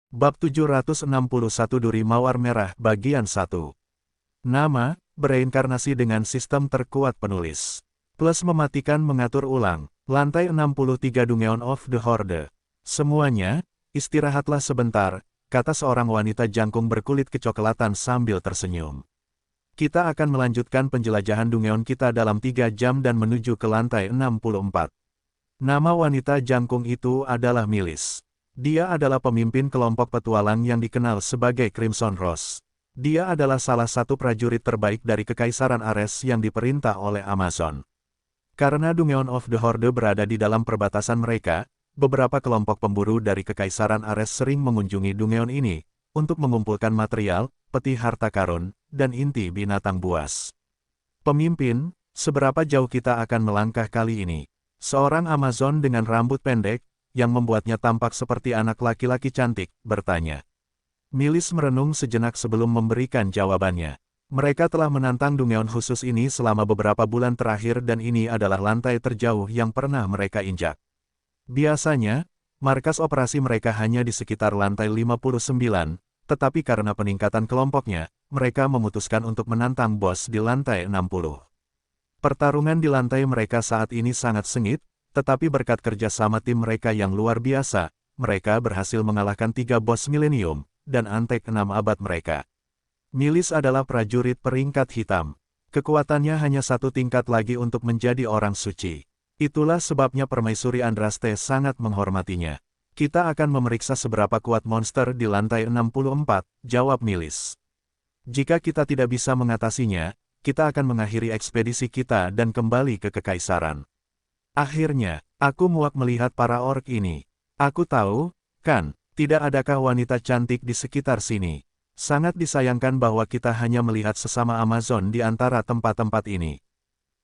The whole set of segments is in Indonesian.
Bab 761 Duri Mawar Merah Bagian 1. Nama, bereinkarnasi dengan sistem terkuat penulis. Plus mematikan mengatur ulang. Lantai 63 Dungeon of the Horde. Semuanya, istirahatlah sebentar, kata seorang wanita jangkung berkulit kecoklatan sambil tersenyum. Kita akan melanjutkan penjelajahan Dungeon kita dalam 3 jam dan menuju ke lantai 64. Nama wanita jangkung itu adalah Milis. Dia adalah pemimpin kelompok petualang yang dikenal sebagai Crimson Rose. Dia adalah salah satu prajurit terbaik dari Kekaisaran Ares yang diperintah oleh Amazon. Karena Dungeon of the Horde berada di dalam perbatasan mereka, beberapa kelompok pemburu dari Kekaisaran Ares sering mengunjungi Dungeon ini, untuk mengumpulkan material, peti harta karun, dan inti binatang buas. Pemimpin, seberapa jauh kita akan melangkah kali ini? Seorang Amazon dengan rambut pendek, yang membuatnya tampak seperti anak laki-laki cantik, bertanya. Milis merenung sejenak sebelum memberikan jawabannya. Mereka telah menantang Dungeon khusus ini selama beberapa bulan terakhir dan ini adalah lantai terjauh yang pernah mereka injak. Biasanya, markas operasi mereka hanya di sekitar lantai 59, tetapi karena peningkatan kelompoknya, mereka memutuskan untuk menantang bos di lantai 60. Pertarungan di lantai mereka saat ini sangat sengit, tetapi berkat kerjasama tim mereka yang luar biasa, mereka berhasil mengalahkan 3 bos milenium, dan antek 6 abad mereka. Milis adalah prajurit peringkat hitam. Kekuatannya hanya 1 tingkat lagi untuk menjadi orang suci. Itulah sebabnya Permaisuri Andraste sangat menghormatinya. Kita akan memeriksa seberapa kuat monster di lantai 64, jawab Milis. Jika kita tidak bisa mengatasinya, kita akan mengakhiri ekspedisi kita dan kembali ke Kekaisaran. Akhirnya, aku muak melihat para orc ini. Aku tahu, kan, tidak adakah wanita cantik di sekitar sini. Sangat disayangkan bahwa kita hanya melihat sesama Amazon di antara tempat-tempat ini.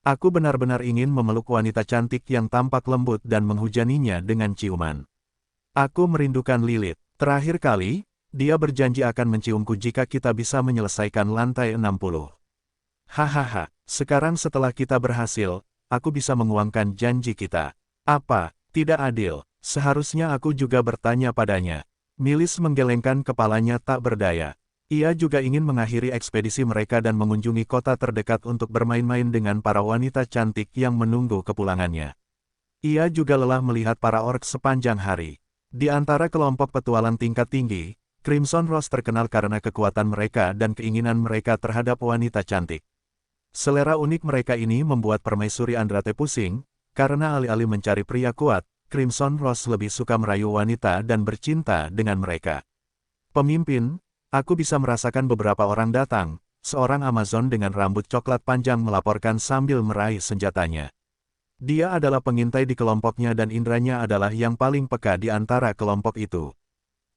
Aku benar-benar ingin memeluk wanita cantik yang tampak lembut dan menghujaninya dengan ciuman. Aku merindukan Lilith. Terakhir kali, dia berjanji akan menciumku jika kita bisa menyelesaikan lantai 60. Hahaha, sekarang setelah kita berhasil, aku bisa menguangkan janji kita. Apa, tidak adil, seharusnya aku juga bertanya padanya. Milis menggelengkan kepalanya tak berdaya. Ia juga ingin mengakhiri ekspedisi mereka dan mengunjungi kota terdekat untuk bermain-main dengan para wanita cantik yang menunggu kepulangannya. Ia juga lelah melihat para orc sepanjang hari. Di antara kelompok petualang tingkat tinggi, Crimson Rose terkenal karena kekuatan mereka dan keinginan mereka terhadap wanita cantik. Selera unik mereka ini membuat Permaisuri Andraste pusing, karena alih-alih mencari pria kuat, Crimson Rose lebih suka merayu wanita dan bercinta dengan mereka. Pemimpin, aku bisa merasakan beberapa orang datang, seorang Amazon dengan rambut coklat panjang melaporkan sambil meraih senjatanya. Dia adalah pengintai di kelompoknya dan indranya adalah yang paling peka di antara kelompok itu.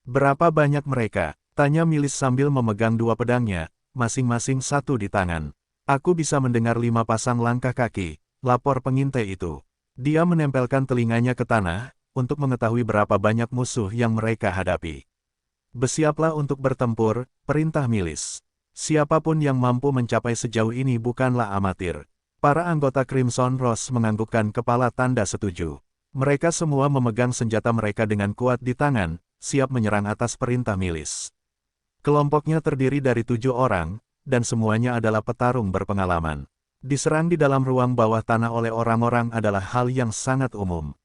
Berapa banyak mereka? Tanya Milis sambil memegang 2 pedangnya, masing-masing 1 di tangan. Aku bisa mendengar 5 pasang langkah kaki, lapor pengintai itu. Dia menempelkan telinganya ke tanah, untuk mengetahui berapa banyak musuh yang mereka hadapi. Bersiaplah untuk bertempur, perintah Milis. Siapapun yang mampu mencapai sejauh ini bukanlah amatir. Para anggota Crimson Rose menganggukkan kepala tanda setuju. Mereka semua memegang senjata mereka dengan kuat di tangan, siap menyerang atas perintah Milis. Kelompoknya terdiri dari 7 orang, dan semuanya adalah petarung berpengalaman. Diserang di dalam ruang bawah tanah oleh orang-orang adalah hal yang sangat umum.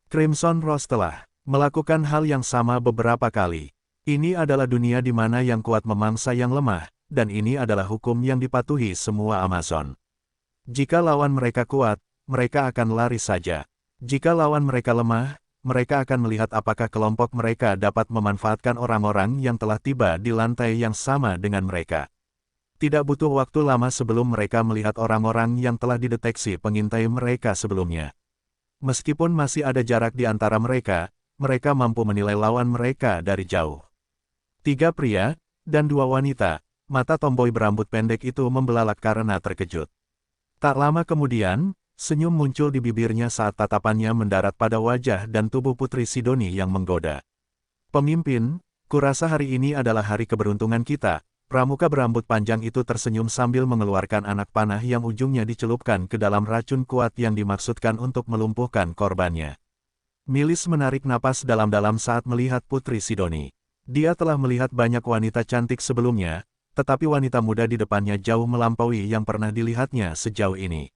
Crimson Rose telah melakukan hal yang sama beberapa kali. Ini adalah dunia di mana yang kuat memangsa yang lemah, dan ini adalah hukum yang dipatuhi semua Amazon. Jika lawan mereka kuat, mereka akan lari saja. Jika lawan mereka lemah, mereka akan melihat apakah kelompok mereka dapat memanfaatkan orang-orang yang telah tiba di lantai yang sama dengan mereka. Tidak butuh waktu lama sebelum mereka melihat orang-orang yang telah dideteksi pengintai mereka sebelumnya. Meskipun masih ada jarak di antara mereka, mereka mampu menilai lawan mereka dari jauh. 3 pria, dan 2 wanita, mata tomboy berambut pendek itu membelalak karena terkejut. Tak lama kemudian, senyum muncul di bibirnya saat tatapannya mendarat pada wajah dan tubuh Putri Sidoni yang menggoda. Pemimpin, kurasa hari ini adalah hari keberuntungan kita. Pramuka berambut panjang itu tersenyum sambil mengeluarkan anak panah yang ujungnya dicelupkan ke dalam racun kuat yang dimaksudkan untuk melumpuhkan korbannya. Milis menarik napas dalam-dalam saat melihat Putri Sidoni. Dia telah melihat banyak wanita cantik sebelumnya, tetapi wanita muda di depannya jauh melampaui yang pernah dilihatnya sejauh ini.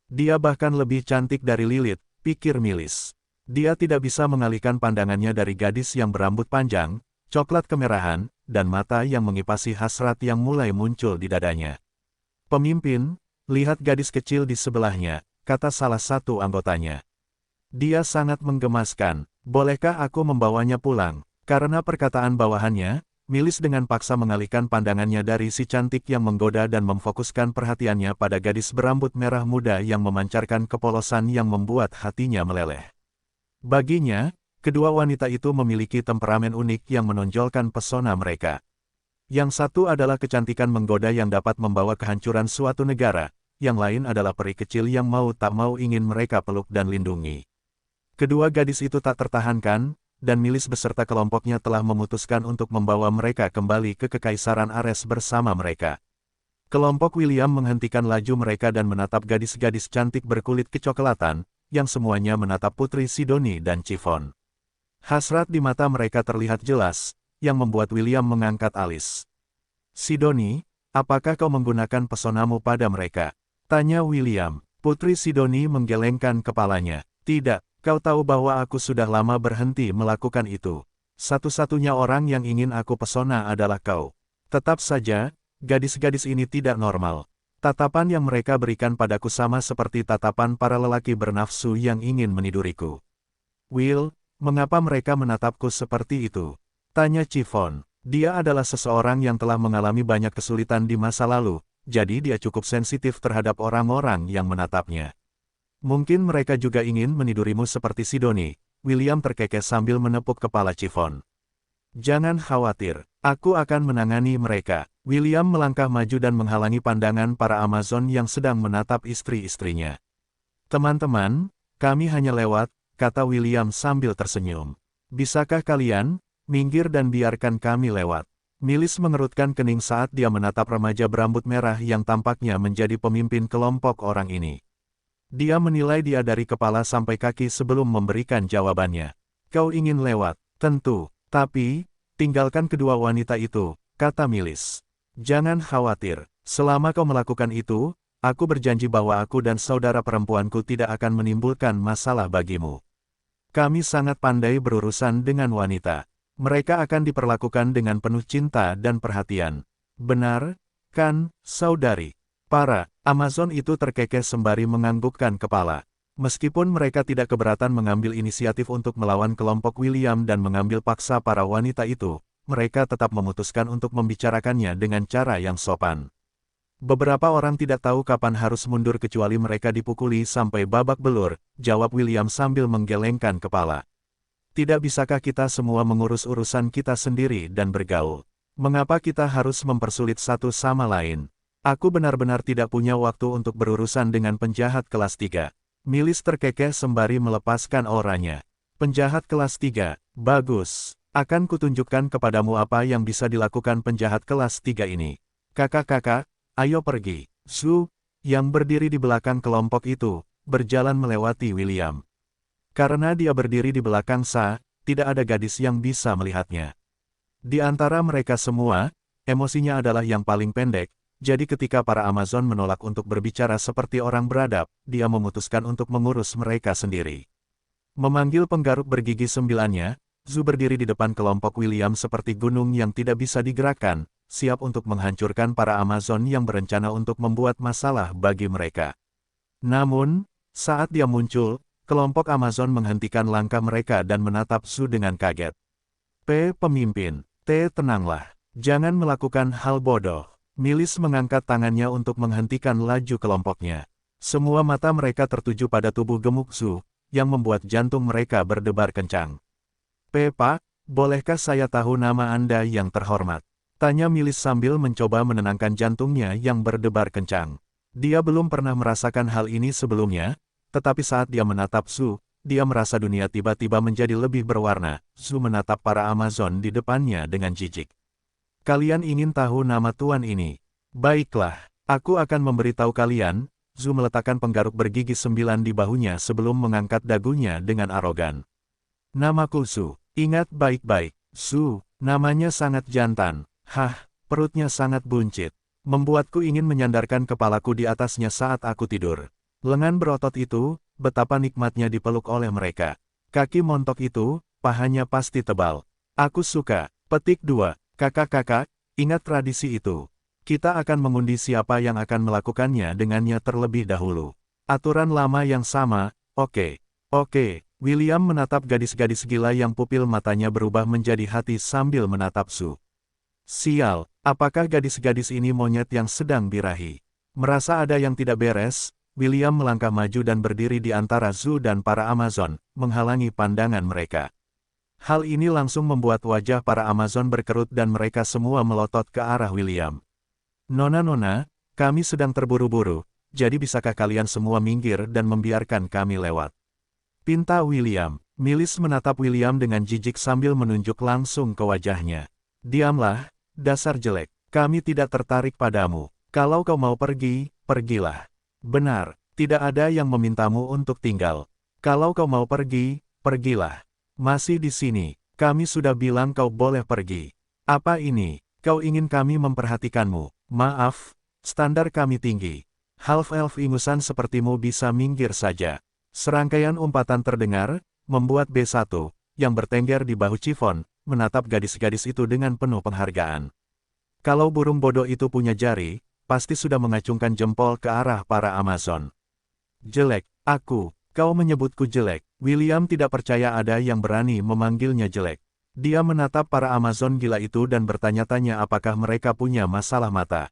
Dia bahkan lebih cantik dari Lilith, pikir Milis. Dia tidak bisa mengalihkan pandangannya dari gadis yang berambut panjang, coklat kemerahan, dan mata yang mengipasi hasrat yang mulai muncul di dadanya. Pemimpin, lihat gadis kecil di sebelahnya, kata salah satu anggotanya. Dia sangat menggemaskan, bolehkah aku membawanya pulang? Karena perkataan bawahannya, Milis dengan paksa mengalihkan pandangannya dari si cantik yang menggoda dan memfokuskan perhatiannya pada gadis berambut merah muda yang memancarkan kepolosan yang membuat hatinya meleleh. Baginya, kedua wanita itu memiliki temperamen unik yang menonjolkan pesona mereka. Yang satu adalah kecantikan menggoda yang dapat membawa kehancuran suatu negara, yang lain adalah peri kecil yang mau tak mau ingin mereka peluk dan lindungi. Kedua gadis itu tak tertahankan, dan Milis beserta kelompoknya telah memutuskan untuk membawa mereka kembali ke Kekaisaran Ares bersama mereka. Kelompok William menghentikan laju mereka dan menatap gadis-gadis cantik berkulit kecoklatan, yang semuanya menatap Putri Sidoni dan Chiffon. Hasrat di mata mereka terlihat jelas, yang membuat William mengangkat alis. Sidoni, apakah kau menggunakan pesonamu pada mereka? Tanya William. Putri Sidoni menggelengkan kepalanya. Tidak. Kau tahu bahwa aku sudah lama berhenti melakukan itu. Satu-satunya orang yang ingin aku pesona adalah kau. Tetap saja, gadis-gadis ini tidak normal. Tatapan yang mereka berikan padaku sama seperti tatapan para lelaki bernafsu yang ingin meniduriku. Will, mengapa mereka menatapku seperti itu? Tanya Chiffon. Dia adalah seseorang yang telah mengalami banyak kesulitan di masa lalu, jadi dia cukup sensitif terhadap orang-orang yang menatapnya. Mungkin mereka juga ingin menidurimu seperti Sidoni, William terkekeh sambil menepuk kepala Chiffon. Jangan khawatir, aku akan menangani mereka. William melangkah maju dan menghalangi pandangan para Amazon yang sedang menatap istri-istrinya. Teman-teman, kami hanya lewat, kata William sambil tersenyum. Bisakah kalian, minggir dan biarkan kami lewat? Milis mengerutkan kening saat dia menatap remaja berambut merah yang tampaknya menjadi pemimpin kelompok orang ini. Dia menilai dia dari kepala sampai kaki sebelum memberikan jawabannya. Kau ingin lewat, tentu, tapi, tinggalkan kedua wanita itu, kata Milis. Jangan khawatir, selama kau melakukan itu, aku berjanji bahwa aku dan saudara perempuanku tidak akan menimbulkan masalah bagimu. Kami sangat pandai berurusan dengan wanita. Mereka akan diperlakukan dengan penuh cinta dan perhatian. Benar, kan, saudari? Para Amazon itu terkekeh sembari menganggukkan kepala. Meskipun mereka tidak keberatan mengambil inisiatif untuk melawan kelompok William dan mengambil paksa para wanita itu, mereka tetap memutuskan untuk membicarakannya dengan cara yang sopan. Beberapa orang tidak tahu kapan harus mundur kecuali mereka dipukuli sampai babak belur, jawab William sambil menggelengkan kepala. Tidak bisakah kita semua mengurus urusan kita sendiri dan bergaul? Mengapa kita harus mempersulit satu sama lain? Aku benar-benar tidak punya waktu untuk berurusan dengan penjahat kelas 3. Milis terkekeh sembari melepaskan auranya. Penjahat kelas 3, bagus. Akan kutunjukkan kepadamu apa yang bisa dilakukan penjahat kelas 3 ini. Kakak-kakak, ayo pergi. Su, yang berdiri di belakang kelompok itu, berjalan melewati William. Karena dia berdiri di belakang Sa, tidak ada gadis yang bisa melihatnya. Di antara mereka semua, emosinya adalah yang paling pendek. Jadi ketika para Amazon menolak untuk berbicara seperti orang beradab, dia memutuskan untuk mengurus mereka sendiri. Memanggil penggaruk bergigi sembilannya, Zu berdiri di depan kelompok William seperti gunung yang tidak bisa digerakkan, siap untuk menghancurkan para Amazon yang berencana untuk membuat masalah bagi mereka. Namun, saat dia muncul, kelompok Amazon menghentikan langkah mereka dan menatap Zu dengan kaget. Pemimpin, tenanglah. Jangan melakukan hal bodoh. Milis mengangkat tangannya untuk menghentikan laju kelompoknya. Semua mata mereka tertuju pada tubuh gemuk Zu, yang membuat jantung mereka berdebar kencang. Pak, bolehkah saya tahu nama Anda yang terhormat? Tanya Milis sambil mencoba menenangkan jantungnya yang berdebar kencang. Dia belum pernah merasakan hal ini sebelumnya, tetapi saat dia menatap Zu, dia merasa dunia tiba-tiba menjadi lebih berwarna. Zu menatap para Amazon di depannya dengan jijik. Kalian ingin tahu nama tuan ini? Baiklah, aku akan memberitahu kalian. Zu meletakkan penggaruk bergigi 9 di bahunya sebelum mengangkat dagunya dengan arogan. Namaku Zu, ingat baik-baik. Su, namanya sangat jantan. Hah, perutnya sangat buncit. Membuatku ingin menyandarkan kepalaku di atasnya saat aku tidur. Lengan berotot itu, betapa nikmatnya dipeluk oleh mereka. Kaki montok itu, pahanya pasti tebal. Aku suka. Petik 2. Kakak-kakak, ingat tradisi itu. Kita akan mengundi siapa yang akan melakukannya dengannya terlebih dahulu. Aturan lama yang sama, oke. Oke. William menatap gadis-gadis gila yang pupil matanya berubah menjadi hati sambil menatap Su. Sial, apakah gadis-gadis ini monyet yang sedang birahi? Merasa ada yang tidak beres, William melangkah maju dan berdiri di antara Zu dan para Amazon, menghalangi pandangan mereka. Hal ini langsung membuat wajah para Amazon berkerut dan mereka semua melotot ke arah William. Nona-nona, kami sedang terburu-buru, jadi bisakah kalian semua minggir dan membiarkan kami lewat? Pinta William. Milis menatap William dengan jijik sambil menunjuk langsung ke wajahnya. Diamlah, dasar jelek. Kami tidak tertarik padamu. Kalau kau mau pergi, pergilah. Benar, tidak ada yang memintamu untuk tinggal. Kalau kau mau pergi, pergilah. Masih di sini, kami sudah bilang kau boleh pergi. Apa ini, kau ingin kami memperhatikanmu? Maaf, standar kami tinggi. Half-elf ingusan sepertimu bisa minggir saja. Serangkaian umpatan terdengar, membuat B1, yang bertengger di bahu Chiffon, menatap gadis-gadis itu dengan penuh penghargaan. Kalau burung bodoh itu punya jari, pasti sudah mengacungkan jempol ke arah para Amazon. Jelek, kau menyebutku jelek. William tidak percaya ada yang berani memanggilnya jelek. Dia menatap para Amazon gila itu dan bertanya-tanya apakah mereka punya masalah mata.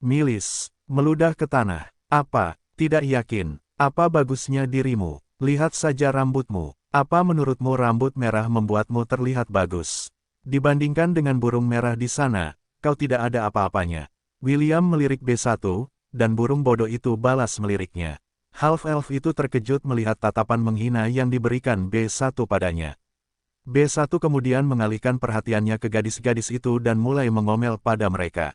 Milis, meludah ke tanah. Apa, tidak yakin? Apa bagusnya dirimu? Lihat saja rambutmu. Apa menurutmu rambut merah membuatmu terlihat bagus? Dibandingkan dengan burung merah di sana, kau tidak ada apa-apanya. William melirik B1, dan burung bodoh itu balas meliriknya. Half-elf itu terkejut melihat tatapan menghina yang diberikan B1 padanya. B1 kemudian mengalihkan perhatiannya ke gadis-gadis itu dan mulai mengomel pada mereka.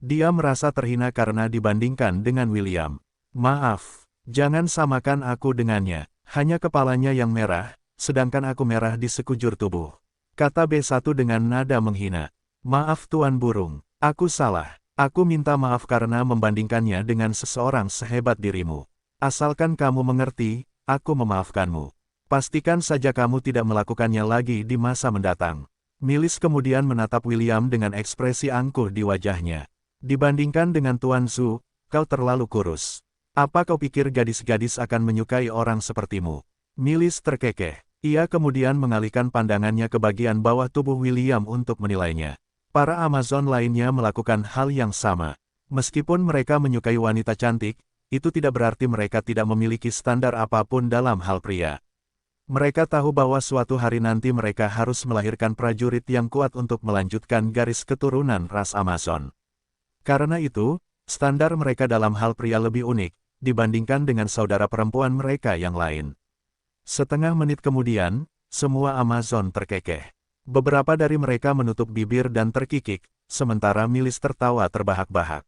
Dia merasa terhina karena dibandingkan dengan William. Maaf, jangan samakan aku dengannya. Hanya kepalanya yang merah, sedangkan aku merah di sekujur tubuh. Kata B1 dengan nada menghina. Maaf Tuan Burung, aku salah. Aku minta maaf karena membandingkannya dengan seseorang sehebat dirimu. Asalkan kamu mengerti, aku memaafkanmu. Pastikan saja kamu tidak melakukannya lagi di masa mendatang. Milis kemudian menatap William dengan ekspresi angkuh di wajahnya. Dibandingkan dengan Tuan Zu, kau terlalu kurus. Apa kau pikir gadis-gadis akan menyukai orang sepertimu? Milis terkekeh. Ia kemudian mengalihkan pandangannya ke bagian bawah tubuh William untuk menilainya. Para Amazon lainnya melakukan hal yang sama. Meskipun mereka menyukai wanita cantik, itu tidak berarti mereka tidak memiliki standar apapun dalam hal pria. Mereka tahu bahwa suatu hari nanti mereka harus melahirkan prajurit yang kuat untuk melanjutkan garis keturunan ras Amazon. Karena itu, standar mereka dalam hal pria lebih unik, dibandingkan dengan saudara perempuan mereka yang lain. Setengah menit kemudian, semua Amazon terkekeh. Beberapa dari mereka menutup bibir dan terkikik, sementara Milis tertawa terbahak-bahak.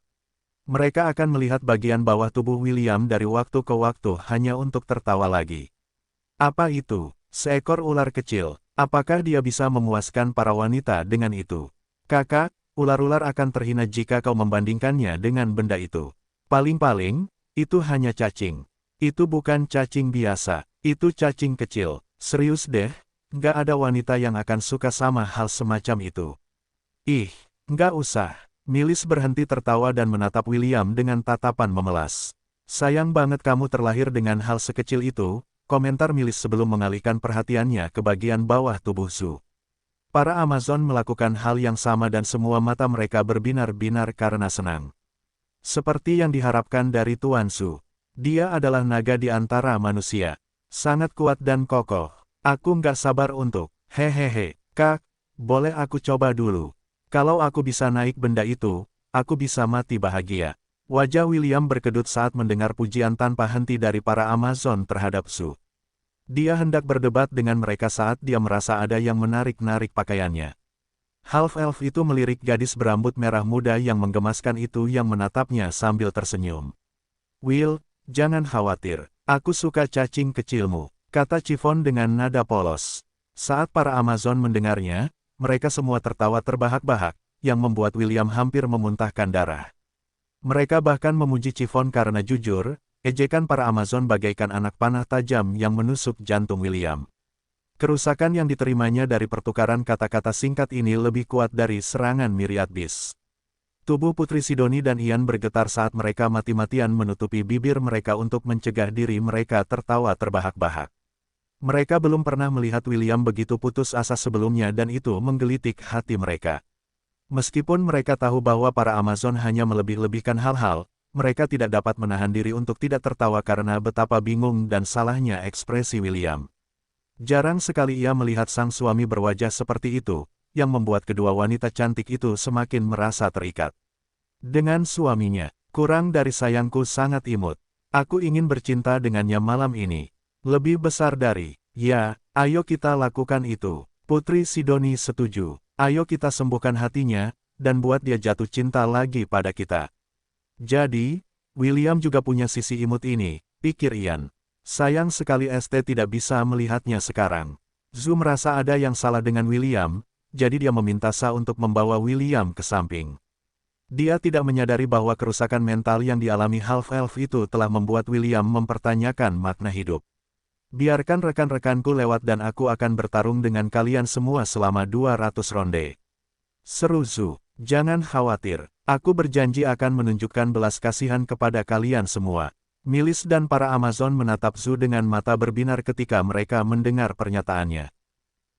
Mereka akan melihat bagian bawah tubuh William dari waktu ke waktu hanya untuk tertawa lagi. Apa itu? Seekor ular kecil. Apakah dia bisa memuaskan para wanita dengan itu? Kakak, ular-ular akan terhina jika kau membandingkannya dengan benda itu. Paling-paling, itu hanya cacing. Itu bukan cacing biasa, itu cacing kecil. Serius deh. Nggak ada wanita yang akan suka sama hal semacam itu. Ih, nggak usah. Milis berhenti tertawa dan menatap William dengan tatapan memelas. Sayang banget kamu terlahir dengan hal sekecil itu, komentar Milis sebelum mengalihkan perhatiannya ke bagian bawah tubuh Zu. Para Amazon melakukan hal yang sama dan semua mata mereka berbinar-binar karena senang. Seperti yang diharapkan dari Tuan Zu. Dia adalah naga di antara manusia. Sangat kuat dan kokoh. Aku nggak sabar untuk, hehehe, Kak, boleh aku coba dulu. Kalau aku bisa naik benda itu, aku bisa mati bahagia. Wajah William berkedut saat mendengar pujian tanpa henti dari para Amazon terhadap Zu. Dia hendak berdebat dengan mereka saat dia merasa ada yang menarik-narik pakaiannya. Half-elf itu melirik gadis berambut merah muda yang menggemaskan itu yang menatapnya sambil tersenyum. Will, jangan khawatir, aku suka cacing kecilmu. Kata Chiffon dengan nada polos. Saat para Amazon mendengarnya, mereka semua tertawa terbahak-bahak, yang membuat William hampir memuntahkan darah. Mereka bahkan memuji Chiffon karena jujur, ejekan para Amazon bagaikan anak panah tajam yang menusuk jantung William. Kerusakan yang diterimanya dari pertukaran kata-kata singkat ini lebih kuat dari serangan Myriad Beast. Tubuh Putri Sidoni dan Ian bergetar saat mereka mati-matian menutupi bibir mereka untuk mencegah diri mereka tertawa terbahak-bahak. Mereka belum pernah melihat William begitu putus asa sebelumnya dan itu menggelitik hati mereka. Meskipun mereka tahu bahwa para Amazon hanya melebih-lebihkan hal-hal, mereka tidak dapat menahan diri untuk tidak tertawa karena betapa bingung dan salahnya ekspresi William. Jarang sekali ia melihat sang suami berwajah seperti itu, yang membuat kedua wanita cantik itu semakin merasa terikat. Dengan suaminya, kurang dari sayangku sangat imut. Aku ingin bercinta dengannya malam ini. Lebih besar dari, ya, ayo kita lakukan itu. Putri Sidoni setuju. Ayo kita sembuhkan hatinya, dan buat dia jatuh cinta lagi pada kita. Jadi, William juga punya sisi imut ini, pikir Ian. Sayang sekali ST tidak bisa melihatnya sekarang. Zhu merasa ada yang salah dengan William, jadi dia meminta Sa untuk membawa William ke samping. Dia tidak menyadari bahwa kerusakan mental yang dialami half-elf itu telah membuat William mempertanyakan makna hidup. Biarkan rekan-rekanku lewat dan aku akan bertarung dengan kalian semua selama 200 ronde. Seru Zhu, jangan khawatir, aku berjanji akan menunjukkan belas kasihan kepada kalian semua. Milis dan para Amazon menatap Zhu dengan mata berbinar ketika mereka mendengar pernyataannya.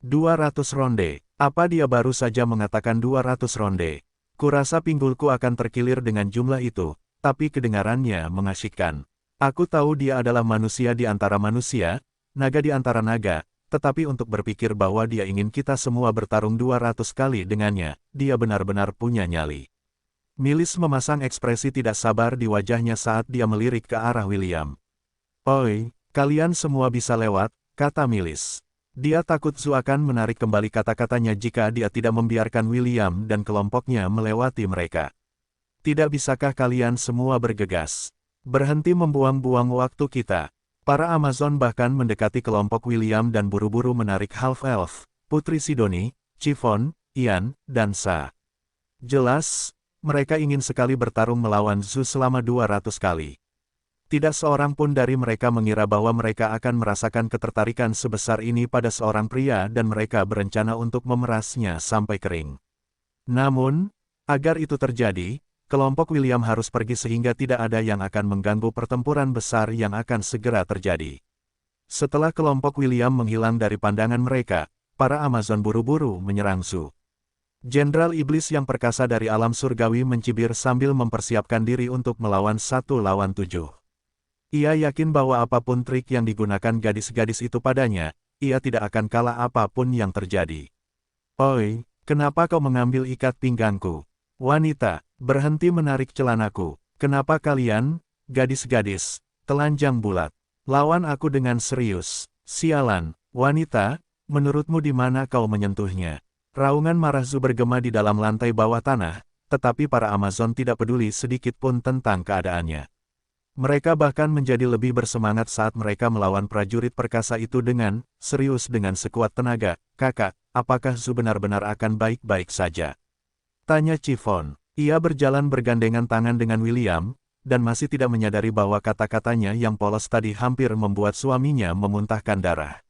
200 ronde. Apa dia baru saja mengatakan 200 ronde? Kurasa pinggulku akan terkilir dengan jumlah itu, tapi kedengarannya mengasyikkan. Aku tahu dia adalah manusia di antara manusia, naga di antara naga, tetapi untuk berpikir bahwa dia ingin kita semua bertarung 200 kali dengannya, dia benar-benar punya nyali. Milis memasang ekspresi tidak sabar di wajahnya saat dia melirik ke arah William. Oi, kalian semua bisa lewat, kata Milis. Dia takut Zhu akan menarik kembali kata-katanya jika dia tidak membiarkan William dan kelompoknya melewati mereka. Tidak bisakah kalian semua bergegas? Berhenti membuang-buang waktu kita. Para Amazon bahkan mendekati kelompok William dan buru-buru menarik half-elf, Putri Sidoni, Chiffon, Ian, dan Sa. Jelas, mereka ingin sekali bertarung melawan Zhu selama 200 kali. Tidak seorang pun dari mereka mengira bahwa mereka akan merasakan ketertarikan sebesar ini pada seorang pria dan mereka berencana untuk memerasnya sampai kering. Namun, agar itu terjadi, kelompok William harus pergi sehingga tidak ada yang akan mengganggu pertempuran besar yang akan segera terjadi. Setelah kelompok William menghilang dari pandangan mereka, para Amazon buru-buru menyerang Zhu. Jenderal Iblis yang perkasa dari alam surgawi mencibir sambil mempersiapkan diri untuk melawan 1 lawan 7. Ia yakin bahwa apapun trik yang digunakan gadis-gadis itu padanya, ia tidak akan kalah apapun yang terjadi. Oi, kenapa kau mengambil ikat pinggangku? Wanita, berhenti menarik celanaku. Kenapa kalian, gadis-gadis, telanjang bulat? Lawan aku dengan serius. Sialan, wanita, menurutmu di mana kau menyentuhnya? Raungan marah Zhu bergema di dalam lantai bawah tanah, tetapi para Amazon tidak peduli sedikit pun tentang keadaannya. Mereka bahkan menjadi lebih bersemangat saat mereka melawan prajurit perkasa itu dengan serius dengan sekuat tenaga. Kakak, apakah Zhu benar-benar akan baik-baik saja? Tanya Chiffon. Ia berjalan bergandengan tangan dengan William, dan masih tidak menyadari bahwa kata-katanya yang polos tadi hampir membuat suaminya memuntahkan darah.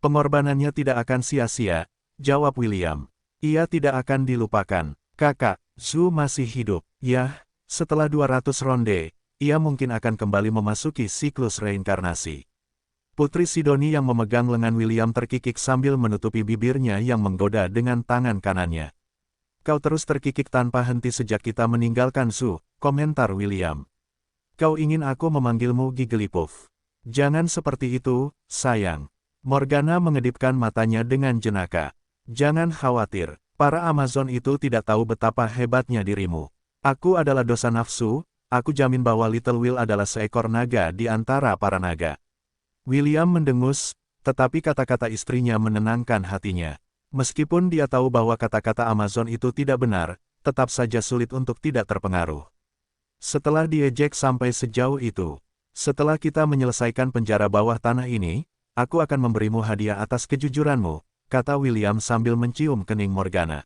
Pengorbanannya tidak akan sia-sia, jawab William. Ia tidak akan dilupakan. Kakak, Zhu masih hidup. Yah, setelah 200 ronde, ia mungkin akan kembali memasuki siklus reinkarnasi. Putri Sidoni yang memegang lengan William terkikik sambil menutupi bibirnya yang menggoda dengan tangan kanannya. Kau terus terkikik tanpa henti sejak kita meninggalkan Zhu, komentar William. Kau ingin aku memanggilmu Gigglypuff? Jangan seperti itu, sayang. Morgana mengedipkan matanya dengan jenaka. Jangan khawatir, para Amazon itu tidak tahu betapa hebatnya dirimu. Aku adalah dosa nafsu. Aku jamin bahwa Little Will adalah seekor naga di antara para naga. William mendengus, tetapi kata-kata istrinya menenangkan hatinya. Meskipun dia tahu bahwa kata-kata Amazon itu tidak benar, tetap saja sulit untuk tidak terpengaruh. Setelah diejek sampai sejauh itu, setelah kita menyelesaikan penjara bawah tanah ini, aku akan memberimu hadiah atas kejujuranmu, kata William sambil mencium kening Morgana.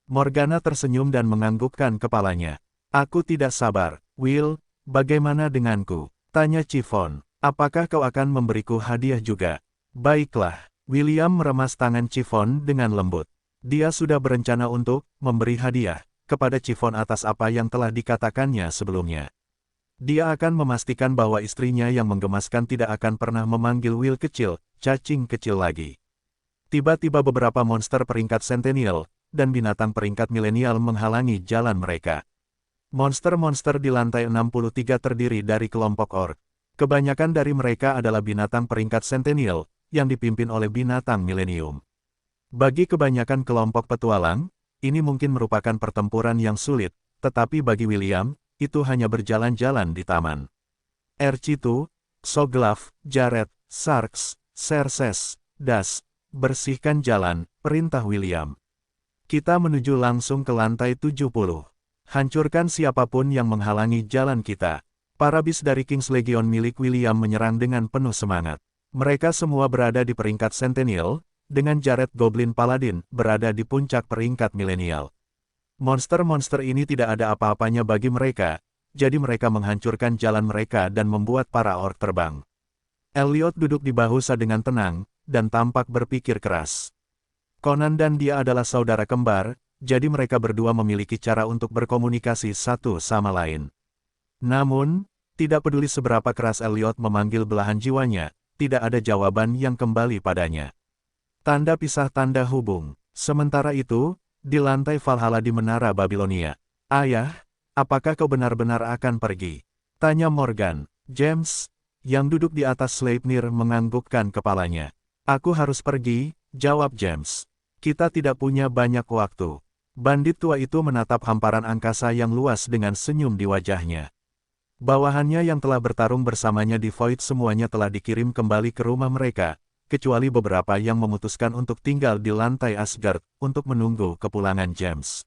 Morgana tersenyum dan menganggukkan kepalanya. Aku tidak sabar. Will, bagaimana denganku? Tanya Chiffon. Apakah kau akan memberiku hadiah juga? Baiklah. William meremas tangan Chiffon dengan lembut. Dia sudah berencana untuk memberi hadiah kepada Chiffon atas apa yang telah dikatakannya sebelumnya. Dia akan memastikan bahwa istrinya yang menggemaskan tidak akan pernah memanggil Will kecil, cacing kecil lagi. Tiba-tiba beberapa monster peringkat Centennial dan binatang peringkat milenial menghalangi jalan mereka. Monster-monster di lantai 63 terdiri dari kelompok orc. Kebanyakan dari mereka adalah binatang peringkat Centennial yang dipimpin oleh binatang milenium. Bagi kebanyakan kelompok petualang, ini mungkin merupakan pertempuran yang sulit, tetapi bagi William, itu hanya berjalan-jalan di taman. Ercitu, Xoglaf, Jared, Sarks, Xerxes, Das, bersihkan jalan, perintah William. Kita menuju langsung ke lantai 70. Hancurkan siapapun yang menghalangi jalan kita. Para bis dari King's Legion milik William menyerang dengan penuh semangat. Mereka semua berada di peringkat Centennial, dengan Jared Goblin Paladin berada di puncak peringkat milenial. Monster-monster ini tidak ada apa-apanya bagi mereka, jadi mereka menghancurkan jalan mereka dan membuat para orc terbang. Elliot duduk di Bahusa dengan tenang, dan tampak berpikir keras. Conan dan dia adalah saudara kembar, jadi mereka berdua memiliki cara untuk berkomunikasi satu sama lain. Namun, tidak peduli seberapa keras Elliot memanggil belahan jiwanya, tidak ada jawaban yang kembali padanya. Tanda pisah tanda hubung. Sementara itu, di lantai Valhalla di Menara Babilonia. Ayah, apakah kau benar-benar akan pergi? Tanya Morgan. James, yang duduk di atas Sleipnir menganggukkan kepalanya. Aku harus pergi, jawab James. Kita tidak punya banyak waktu. Bandit tua itu menatap hamparan angkasa yang luas dengan senyum di wajahnya. Bawahannya yang telah bertarung bersamanya di Void semuanya telah dikirim kembali ke rumah mereka, kecuali beberapa yang memutuskan untuk tinggal di lantai Asgard, untuk menunggu kepulangan James.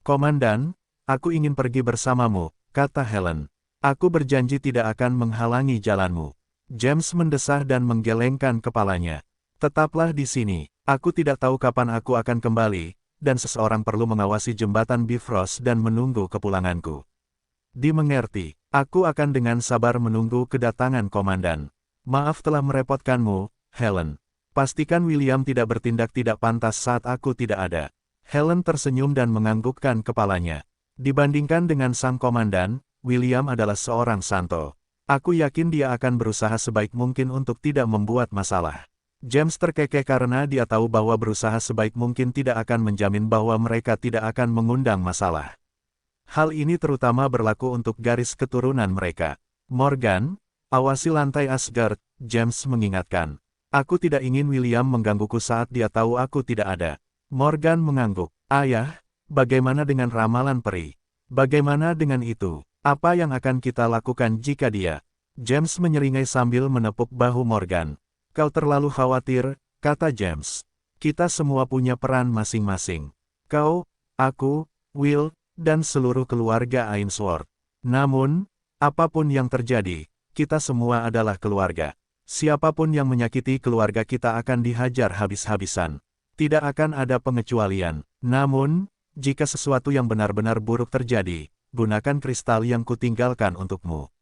Komandan, aku ingin pergi bersamamu, kata Helen. Aku berjanji tidak akan menghalangi jalanmu. James mendesah dan menggelengkan kepalanya. Tetaplah di sini, aku tidak tahu kapan aku akan kembali, dan seseorang perlu mengawasi jembatan Bifrost dan menunggu kepulanganku. Dimengerti, aku akan dengan sabar menunggu kedatangan komandan. Maaf telah merepotkanmu, Helen. Pastikan William tidak bertindak tidak pantas saat aku tidak ada. Helen tersenyum dan menganggukkan kepalanya. Dibandingkan dengan sang komandan, William adalah seorang santo. Aku yakin dia akan berusaha sebaik mungkin untuk tidak membuat masalah. James terkekeh karena dia tahu bahwa berusaha sebaik mungkin tidak akan menjamin bahwa mereka tidak akan mengundang masalah. Hal ini terutama berlaku untuk garis keturunan mereka. Morgan, awasi lantai Asgard, James mengingatkan. Aku tidak ingin William menggangguku saat dia tahu aku tidak ada. Morgan mengangguk. Ayah, bagaimana dengan ramalan peri? Bagaimana dengan itu? Apa yang akan kita lakukan jika dia? James menyeringai sambil menepuk bahu Morgan. Kau terlalu khawatir, kata James. Kita semua punya peran masing-masing. Kau, aku, Will, dan seluruh keluarga Ainsworth. Namun, apapun yang terjadi, kita semua adalah keluarga. Siapapun yang menyakiti keluarga kita akan dihajar habis-habisan. Tidak akan ada pengecualian. Namun, jika sesuatu yang benar-benar buruk terjadi, gunakan kristal yang kutinggalkan untukmu.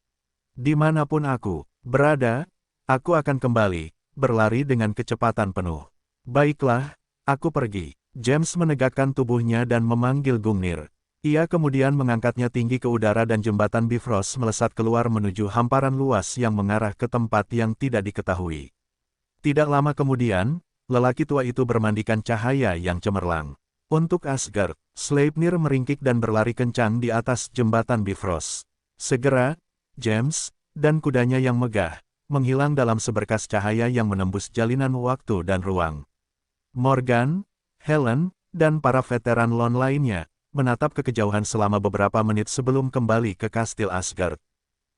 Dimanapun aku berada, aku akan kembali, berlari dengan kecepatan penuh. Baiklah, aku pergi. James menegakkan tubuhnya dan memanggil Gungnir. Ia kemudian mengangkatnya tinggi ke udara dan jembatan Bifrost melesat keluar menuju hamparan luas yang mengarah ke tempat yang tidak diketahui. Tidak lama kemudian, lelaki tua itu bermandikan cahaya yang cemerlang. Untuk Asgard, Sleipnir meringkik dan berlari kencang di atas jembatan Bifrost. Segera, James dan kudanya yang megah menghilang dalam seberkas cahaya yang menembus jalinan waktu dan ruang. Morgan, Helen, dan para veteran lone lainnya menatap ke kejauhan selama beberapa menit sebelum kembali ke kastil Asgard.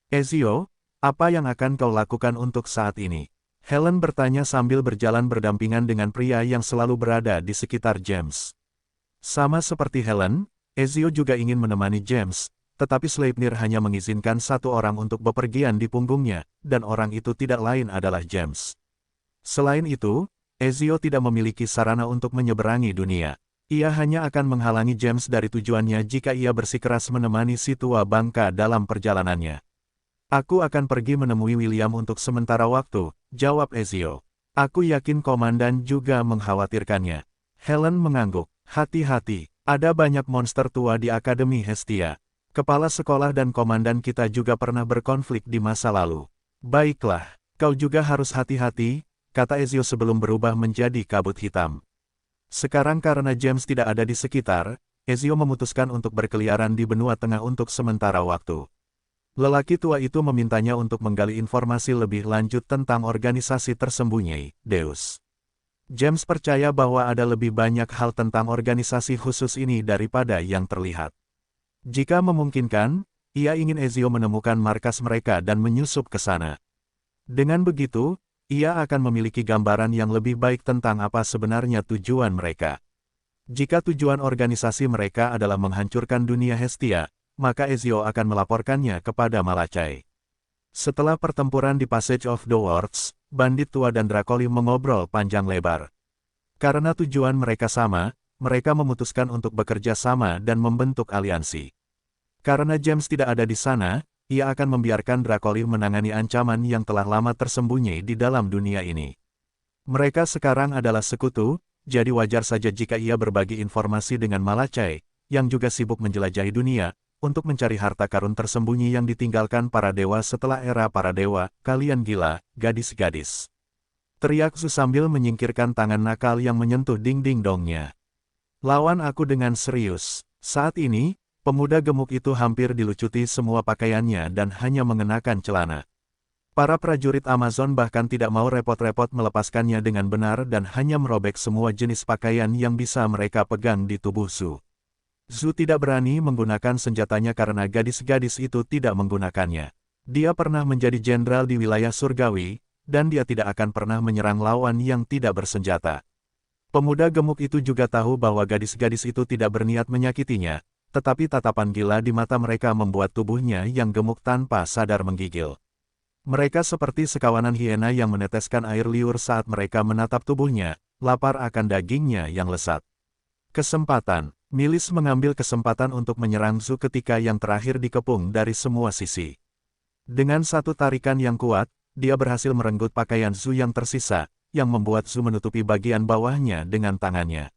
Ezio, apa yang akan kau lakukan untuk saat ini? Helen bertanya sambil berjalan berdampingan dengan pria yang selalu berada di sekitar James. Sama seperti Helen, Ezio juga ingin menemani James, tetapi Sleipnir hanya mengizinkan satu orang untuk bepergian di punggungnya, dan orang itu tidak lain adalah James. Selain itu, Ezio tidak memiliki sarana untuk menyeberangi dunia. Ia hanya akan menghalangi James dari tujuannya jika ia bersikeras menemani si tua bangka dalam perjalanannya. Aku akan pergi menemui William untuk sementara waktu, jawab Ezio. Aku yakin komandan juga mengkhawatirkannya. Helen mengangguk. Hati-hati, ada banyak monster tua di Akademi Hestia. Kepala sekolah dan komandan kita juga pernah berkonflik di masa lalu. Baiklah, kau juga harus hati-hati, kata Ezio sebelum berubah menjadi kabut hitam. Sekarang karena James tidak ada di sekitar, Ezio memutuskan untuk berkeliaran di benua tengah untuk sementara waktu. Lelaki tua itu memintanya untuk menggali informasi lebih lanjut tentang organisasi tersembunyi, Deus. James percaya bahwa ada lebih banyak hal tentang organisasi khusus ini daripada yang terlihat. Jika memungkinkan, ia ingin Ezio menemukan markas mereka dan menyusup ke sana. Dengan begitu, ia akan memiliki gambaran yang lebih baik tentang apa sebenarnya tujuan mereka. Jika tujuan organisasi mereka adalah menghancurkan dunia Hestia, maka Ezio akan melaporkannya kepada Malachai. Setelah pertempuran di Passage of the Worlds, bandit tua dan Drakoli mengobrol panjang lebar. Karena tujuan mereka sama, mereka memutuskan untuk bekerja sama dan membentuk aliansi. Karena James tidak ada di sana, ia akan membiarkan Drakoli menangani ancaman yang telah lama tersembunyi di dalam dunia ini. Mereka sekarang adalah sekutu, jadi wajar saja jika ia berbagi informasi dengan Malachai, yang juga sibuk menjelajahi dunia, untuk mencari harta karun tersembunyi yang ditinggalkan para dewa setelah era para dewa. Kalian gila, gadis-gadis. Teriak Zu sambil menyingkirkan tangan nakal yang menyentuh ding-ding-dongnya. Lawan aku dengan serius. Saat ini, pemuda gemuk itu hampir dilucuti semua pakaiannya dan hanya mengenakan celana. Para prajurit Amazon bahkan tidak mau repot-repot melepaskannya dengan benar dan hanya merobek semua jenis pakaian yang bisa mereka pegang di tubuh Zu. Zu tidak berani menggunakan senjatanya karena gadis-gadis itu tidak menggunakannya. Dia pernah menjadi jenderal di wilayah surgawi, dan dia tidak akan pernah menyerang lawan yang tidak bersenjata. Pemuda gemuk itu juga tahu bahwa gadis-gadis itu tidak berniat menyakitinya, tetapi tatapan gila di mata mereka membuat tubuhnya yang gemuk tanpa sadar menggigil. Mereka seperti sekawanan hiena yang meneteskan air liur saat mereka menatap tubuhnya, lapar akan dagingnya yang lezat. Kesempatan. Milis mengambil kesempatan untuk menyerang Zu ketika yang terakhir dikepung dari semua sisi. Dengan satu tarikan yang kuat, dia berhasil merenggut pakaian Zu yang tersisa, yang membuat Zu menutupi bagian bawahnya dengan tangannya.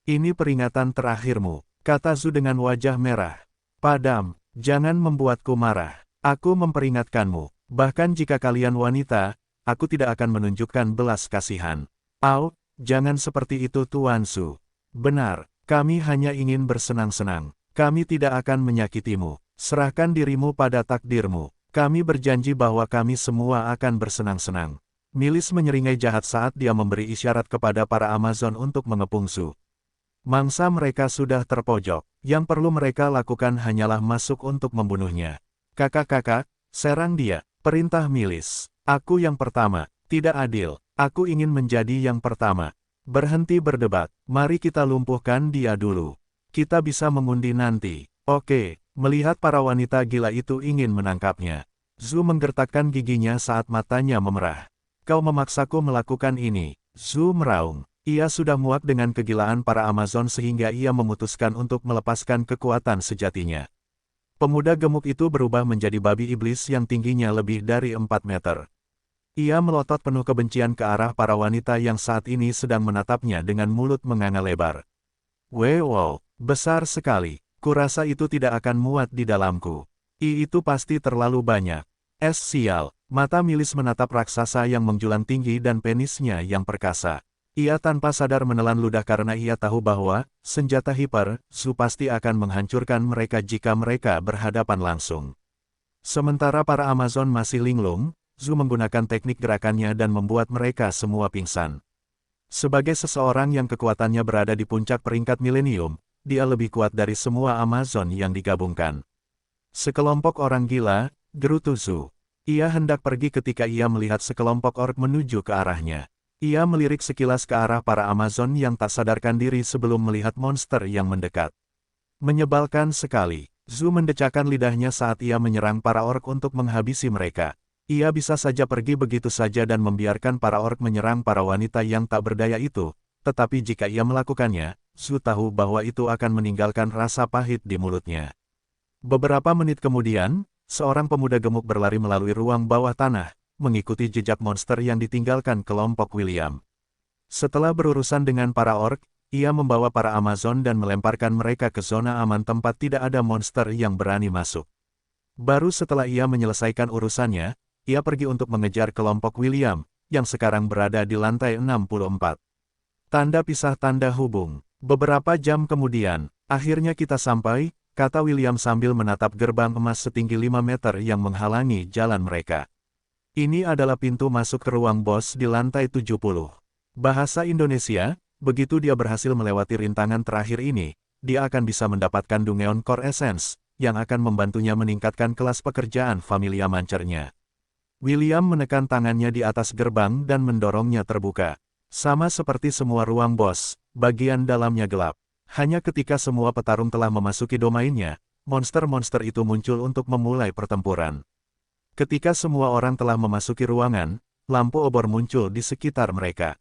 Ini peringatan terakhirmu, kata Zu dengan wajah merah. Padam, jangan membuatku marah. Aku memperingatkanmu, bahkan jika kalian wanita, aku tidak akan menunjukkan belas kasihan. Au, jangan seperti itu Tuan Zu. Benar, kami hanya ingin bersenang-senang. Kami tidak akan menyakitimu. Serahkan dirimu pada takdirmu. Kami berjanji bahwa kami semua akan bersenang-senang. Milis menyeringai jahat saat dia memberi isyarat kepada para Amazon untuk mengepung Zu. Mangsa mereka sudah terpojok. Yang perlu mereka lakukan hanyalah masuk untuk membunuhnya. Kakak-kakak, serang dia, perintah Milis. Aku yang pertama. Tidak adil. Aku ingin menjadi yang pertama. Berhenti berdebat, mari kita lumpuhkan dia dulu. Kita bisa mengundi nanti. Oke, melihat para wanita gila itu ingin menangkapnya. Zu menggertakkan giginya saat matanya memerah. Kau memaksaku melakukan ini. Zu meraung. Ia sudah muak dengan kegilaan para Amazon sehingga ia memutuskan untuk melepaskan kekuatan sejatinya. Pemuda gemuk itu berubah menjadi babi iblis yang tingginya lebih dari 4 meter. Ia melotot penuh kebencian ke arah para wanita yang saat ini sedang menatapnya dengan mulut menganga lebar. Wow, besar sekali. Kurasa itu tidak akan muat di dalamku. Itu pasti terlalu banyak. Sial. Mata Milis menatap raksasa yang menjulang tinggi dan penisnya yang perkasa. Ia tanpa sadar menelan ludah karena ia tahu bahwa senjata hiper, Zu pasti akan menghancurkan mereka jika mereka berhadapan langsung. Sementara para Amazon masih linglung, Zu menggunakan teknik gerakannya dan membuat mereka semua pingsan. Sebagai seseorang yang kekuatannya berada di puncak peringkat milenium, dia lebih kuat dari semua Amazon yang digabungkan. Sekelompok orang gila, gerutu Zu. Ia hendak pergi ketika ia melihat sekelompok orc menuju ke arahnya. Ia melirik sekilas ke arah para Amazon yang tak sadarkan diri sebelum melihat monster yang mendekat. Menyebalkan sekali, Zu mendecakkan lidahnya saat ia menyerang para orc untuk menghabisi mereka. Ia bisa saja pergi begitu saja dan membiarkan para orc menyerang para wanita yang tak berdaya itu, tetapi jika ia melakukannya, Zhu tahu bahwa itu akan meninggalkan rasa pahit di mulutnya. Beberapa menit kemudian, seorang pemuda gemuk berlari melalui ruang bawah tanah, mengikuti jejak monster yang ditinggalkan kelompok William. Setelah berurusan dengan para orc, ia membawa para Amazon dan melemparkan mereka ke zona aman tempat tidak ada monster yang berani masuk. Baru setelah ia menyelesaikan urusannya, ia pergi untuk mengejar kelompok William, yang sekarang berada di lantai 64. Tanda pisah tanda hubung. Beberapa jam kemudian, akhirnya kita sampai, kata William sambil menatap gerbang emas setinggi 5 meter yang menghalangi jalan mereka. Ini adalah pintu masuk ke ruang bos di lantai 70. Bahasa Indonesia, begitu dia berhasil melewati rintangan terakhir ini, dia akan bisa mendapatkan Dungeon Core Essence, yang akan membantunya meningkatkan kelas pekerjaan Familia Mancernya. William menekan tangannya di atas gerbang dan mendorongnya terbuka. Sama seperti semua ruang bos, bagian dalamnya gelap. Hanya ketika semua petarung telah memasuki domainnya, monster-monster itu muncul untuk memulai pertempuran. Ketika semua orang telah memasuki ruangan, lampu obor muncul di sekitar mereka.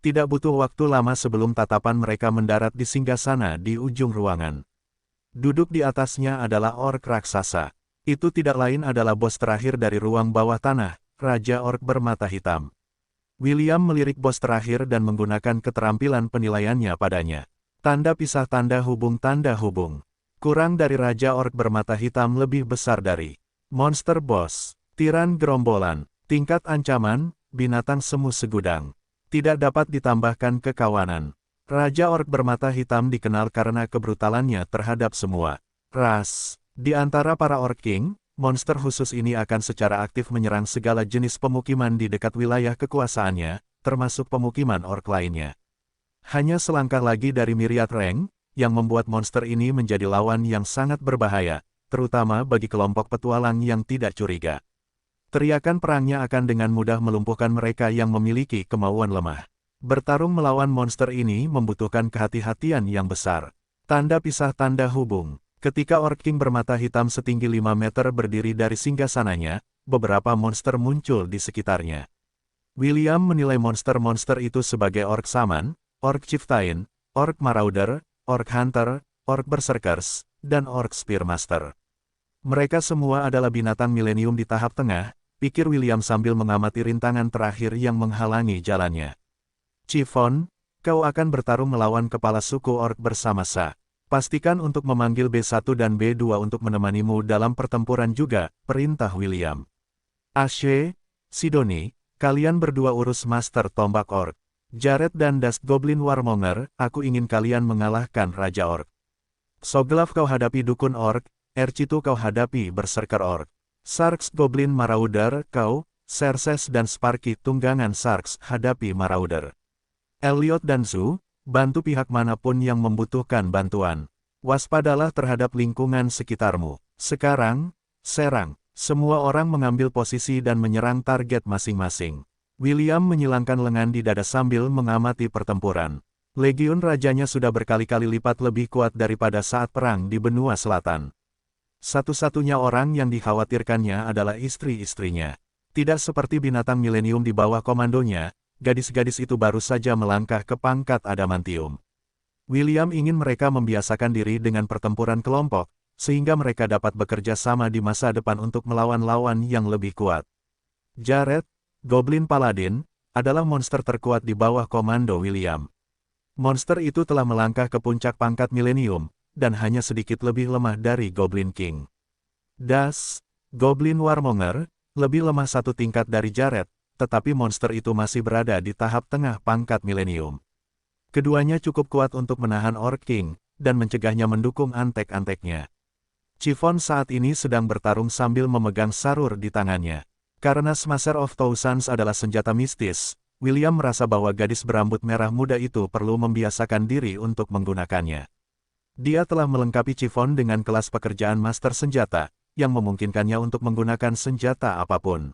Tidak butuh waktu lama sebelum tatapan mereka mendarat di singgasana di ujung ruangan. Duduk di atasnya adalah orc raksasa. Itu tidak lain adalah bos terakhir dari ruang bawah tanah, Raja Orc bermata hitam. William melirik bos terakhir dan menggunakan keterampilan penilaiannya padanya. Tanda pisah tanda hubung tanda hubung. Kurang dari Raja Orc bermata hitam lebih besar dari monster bos, tiran gerombolan, tingkat ancaman, binatang semu segudang. Tidak dapat ditambahkan kekawanan. Raja Orc bermata hitam dikenal karena kebrutalannya terhadap semua ras. Di antara para Orc King, monster khusus ini akan secara aktif menyerang segala jenis pemukiman di dekat wilayah kekuasaannya, termasuk pemukiman orc lainnya. Hanya selangkah lagi dari Myriad Rank, yang membuat monster ini menjadi lawan yang sangat berbahaya, terutama bagi kelompok petualang yang tidak curiga. Teriakan perangnya akan dengan mudah melumpuhkan mereka yang memiliki kemauan lemah. Bertarung melawan monster ini membutuhkan kehati-hatian yang besar. Tanda pisah tanda hubung. Ketika Orc King bermata hitam setinggi 5 meter berdiri dari singgasananya, beberapa monster muncul di sekitarnya. William menilai monster-monster itu sebagai Orc Saman, Orc Chieftain, Orc Marauder, Orc Hunter, Orc Berserkers, dan Orc Spearmaster. Mereka semua adalah binatang milenium di tahap tengah, pikir William sambil mengamati rintangan terakhir yang menghalangi jalannya. Chiefon, kau akan bertarung melawan kepala suku Orc bersama Sa. Pastikan untuk memanggil B1 dan B2 untuk menemanimu dalam pertempuran juga, perintah William. Ashe, Sidoni, kalian berdua urus Master Tombak Orc. Jared dan Dust Goblin Warmonger, aku ingin kalian mengalahkan Raja Orc. Soglav kau hadapi Dukun Orc, Ercitu kau hadapi Berserker Orc. Sarks Goblin Marauder, kau, Serses dan Sparky tunggangan Sarks hadapi Marauder. Elliot dan Zhu, bantu pihak manapun yang membutuhkan bantuan. Waspadalah terhadap lingkungan sekitarmu. Sekarang, serang. Semua orang mengambil posisi dan menyerang target masing-masing. William menyilangkan lengan di dada sambil mengamati pertempuran. Legiun rajanya sudah berkali-kali lipat lebih kuat daripada saat perang di benua selatan. Satu-satunya orang yang dikhawatirkannya adalah istri-istrinya. Tidak seperti binatang milenium di bawah komandonya, gadis-gadis itu baru saja melangkah ke pangkat adamantium. William ingin mereka membiasakan diri dengan pertempuran kelompok, sehingga mereka dapat bekerja sama di masa depan untuk melawan lawan yang lebih kuat. Jared, Goblin Paladin, adalah monster terkuat di bawah komando William. Monster itu telah melangkah ke puncak pangkat milenium, dan hanya sedikit lebih lemah dari Goblin King. Das, Goblin Warmonger, lebih lemah satu tingkat dari Jared, tetapi monster itu masih berada di tahap tengah pangkat milenium. Keduanya cukup kuat untuk menahan Orc King, dan mencegahnya mendukung antek-anteknya. Chiefon saat ini sedang bertarung sambil memegang sarur di tangannya. Karena Smasher of Thousands adalah senjata mistis, William merasa bahwa gadis berambut merah muda itu perlu membiasakan diri untuk menggunakannya. Dia telah melengkapi Chiefon dengan kelas pekerjaan master senjata, yang memungkinkannya untuk menggunakan senjata apapun.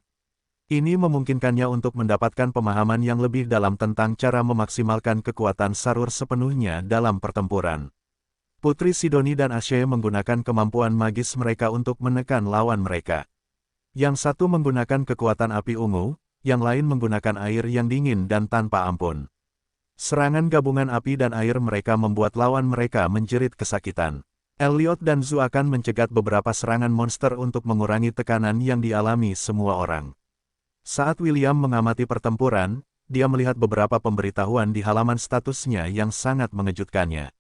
Ini memungkinkannya untuk mendapatkan pemahaman yang lebih dalam tentang cara memaksimalkan kekuatan sarur sepenuhnya dalam pertempuran. Putri Sidoni dan Ashe menggunakan kemampuan magis mereka untuk menekan lawan mereka. Yang satu menggunakan kekuatan api ungu, yang lain menggunakan air yang dingin dan tanpa ampun. Serangan gabungan api dan air mereka membuat lawan mereka menjerit kesakitan. Elliot dan Zhu akan mencegat beberapa serangan monster untuk mengurangi tekanan yang dialami semua orang. Saat William mengamati pertempuran, dia melihat beberapa pemberitahuan di halaman statusnya yang sangat mengejutkannya.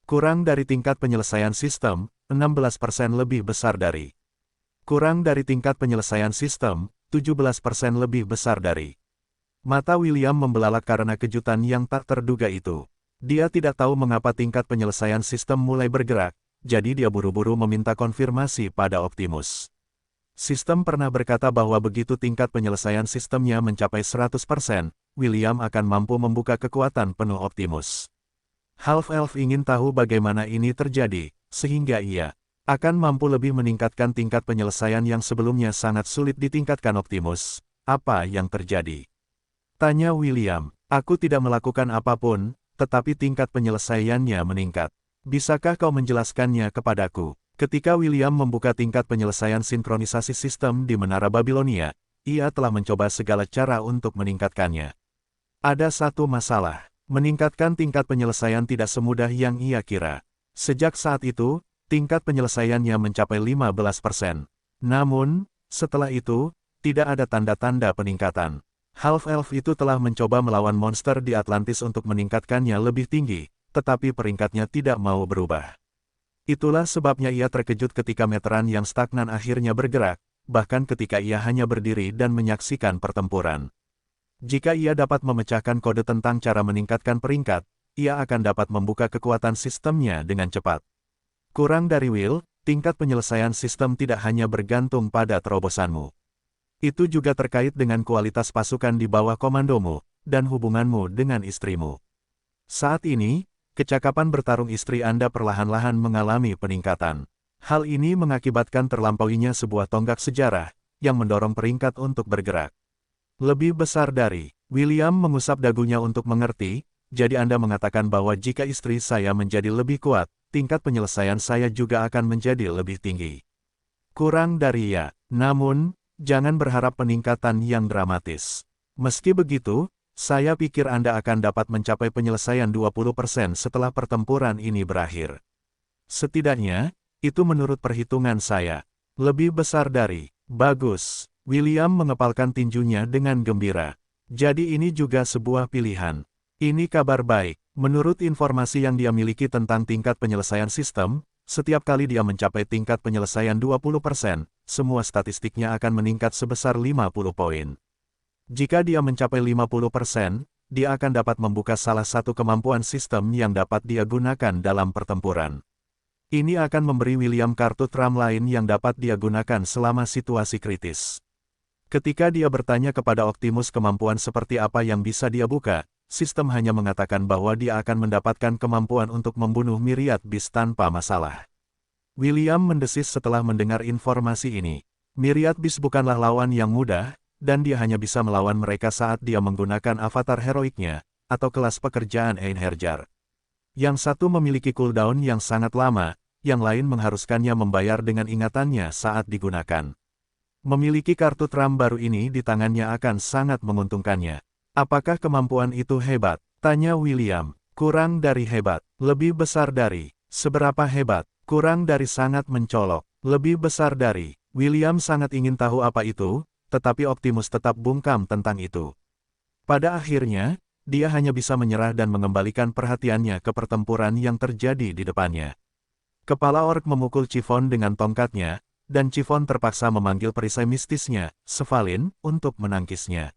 Kurang dari tingkat penyelesaian sistem, 16% lebih besar dari. Kurang dari tingkat penyelesaian sistem, 17% lebih besar dari. Mata William membelalak karena kejutan yang tak terduga itu. Dia tidak tahu mengapa tingkat penyelesaian sistem mulai bergerak, jadi dia buru-buru meminta konfirmasi pada Optimus. Sistem pernah berkata bahwa begitu tingkat penyelesaian sistemnya mencapai 100%, William akan mampu membuka kekuatan penuh Optimus. Half-Elf ingin tahu bagaimana ini terjadi, sehingga ia akan mampu lebih meningkatkan tingkat penyelesaian yang sebelumnya sangat sulit ditingkatkan Optimus. Apa yang terjadi? Tanya William. Aku tidak melakukan apapun, tetapi tingkat penyelesaiannya meningkat. Bisakah kau menjelaskannya kepadaku? Ketika William membuka tingkat penyelesaian sinkronisasi sistem di Menara Babilonia, ia telah mencoba segala cara untuk meningkatkannya. Ada satu masalah. Meningkatkan tingkat penyelesaian tidak semudah yang ia kira. Sejak saat itu, tingkat penyelesaiannya mencapai 15%. Namun, setelah itu, tidak ada tanda-tanda peningkatan. Half-Elf itu telah mencoba melawan monster di Atlantis untuk meningkatkannya lebih tinggi, tetapi peringkatnya tidak mau berubah. Itulah sebabnya ia terkejut ketika meteran yang stagnan akhirnya bergerak, bahkan ketika ia hanya berdiri dan menyaksikan pertempuran. Jika ia dapat memecahkan kode tentang cara meningkatkan peringkat, ia akan dapat membuka kekuatan sistemnya dengan cepat. Kurang dari Will, tingkat penyelesaian sistem tidak hanya bergantung pada terobosanmu. Itu juga terkait dengan kualitas pasukan di bawah komandomu, dan hubunganmu dengan istrimu. Saat ini, kecakapan bertarung istri Anda perlahan-lahan mengalami peningkatan. Hal ini mengakibatkan terlampauinya sebuah tonggak sejarah, yang mendorong peringkat untuk bergerak. Lebih besar dari. William mengusap dagunya untuk mengerti, jadi Anda mengatakan bahwa jika istri saya menjadi lebih kuat, tingkat penyelesaian saya juga akan menjadi lebih tinggi. Kurang dari ya, namun, jangan berharap peningkatan yang dramatis. Meski begitu, saya pikir Anda akan dapat mencapai penyelesaian 20% setelah pertempuran ini berakhir. Setidaknya, itu menurut perhitungan saya. Lebih besar dari. Bagus. William mengepalkan tinjunya dengan gembira. Jadi ini juga sebuah pilihan. Ini kabar baik. Menurut informasi yang dia miliki tentang tingkat penyelesaian sistem, setiap kali dia mencapai tingkat penyelesaian 20%, semua statistiknya akan meningkat sebesar 50 poin. Jika dia mencapai 50%, dia akan dapat membuka salah satu kemampuan sistem yang dapat dia gunakan dalam pertempuran. Ini akan memberi William kartu trump lain yang dapat dia gunakan selama situasi kritis. Ketika dia bertanya kepada Optimus kemampuan seperti apa yang bisa dia buka, sistem hanya mengatakan bahwa dia akan mendapatkan kemampuan untuk membunuh Myriad Beast tanpa masalah. William mendesis setelah mendengar informasi ini. Myriad Beast bukanlah lawan yang mudah, dan dia hanya bisa melawan mereka saat dia menggunakan avatar heroiknya, atau kelas pekerjaan Einherjar. Yang satu memiliki cooldown yang sangat lama, yang lain mengharuskannya membayar dengan ingatannya saat digunakan. Memiliki kartu trump baru ini di tangannya akan sangat menguntungkannya. Apakah kemampuan itu hebat? Tanya William. Kurang dari hebat. Lebih besar dari. Seberapa hebat? Kurang dari sangat mencolok. Lebih besar dari. William sangat ingin tahu apa itu, tetapi Optimus tetap bungkam tentang itu. Pada akhirnya, dia hanya bisa menyerah dan mengembalikan perhatiannya ke pertempuran yang terjadi di depannya. Kepala orc memukul Chiffon dengan tongkatnya, dan Chiffon terpaksa memanggil perisai mistisnya, Svalin, untuk menangkisnya.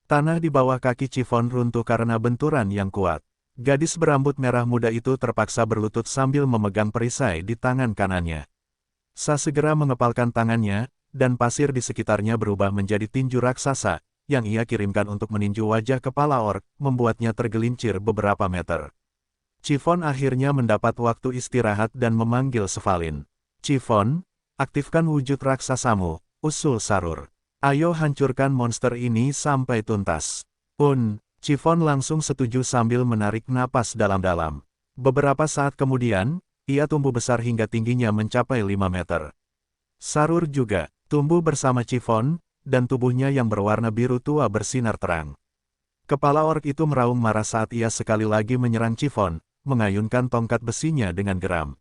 Tanah di bawah kaki Chiffon runtuh karena benturan yang kuat. Gadis berambut merah muda itu terpaksa berlutut sambil memegang perisai di tangan kanannya. Sa segera mengepalkan tangannya, dan pasir di sekitarnya berubah menjadi tinju raksasa, yang ia kirimkan untuk meninju wajah kepala orc, membuatnya tergelincir beberapa meter. Chiffon akhirnya mendapat waktu istirahat dan memanggil Svalin. Chiffon, aktifkan wujud raksasamu, usul Sarur. Ayo hancurkan monster ini sampai tuntas. Chiffon langsung setuju sambil menarik napas dalam-dalam. Beberapa saat kemudian, ia tumbuh besar hingga tingginya mencapai 5 meter. Sarur juga tumbuh bersama Chiffon, dan tubuhnya yang berwarna biru tua bersinar terang. Kepala ork itu meraung marah saat ia sekali lagi menyerang Chiffon, mengayunkan tongkat besinya dengan geram.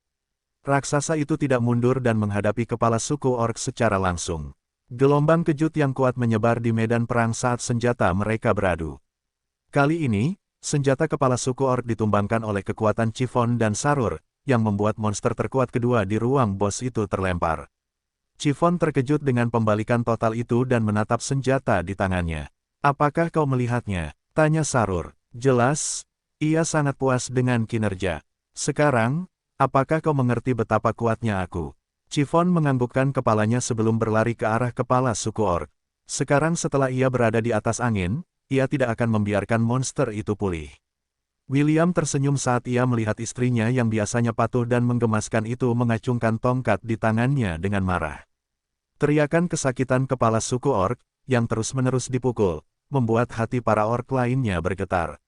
Raksasa itu tidak mundur dan menghadapi kepala suku ork secara langsung. Gelombang kejut yang kuat menyebar di medan perang saat senjata mereka beradu. Kali ini, senjata kepala suku ork ditumbangkan oleh kekuatan Chiffon dan Sarur, yang membuat monster terkuat kedua di ruang bos itu terlempar. Chiffon terkejut dengan pembalikan total itu dan menatap senjata di tangannya. "Apakah kau melihatnya?" tanya Sarur. "Jelas, ia sangat puas dengan kinerja. Sekarang, apakah kau mengerti betapa kuatnya aku?" Chiffon menganggukkan kepalanya sebelum berlari ke arah kepala suku ork. Sekarang setelah ia berada di atas angin, ia tidak akan membiarkan monster itu pulih. William tersenyum saat ia melihat istrinya yang biasanya patuh dan menggemaskan itu mengacungkan tongkat di tangannya dengan marah. Teriakan kesakitan kepala suku ork, yang terus-menerus dipukul, membuat hati para ork lainnya bergetar.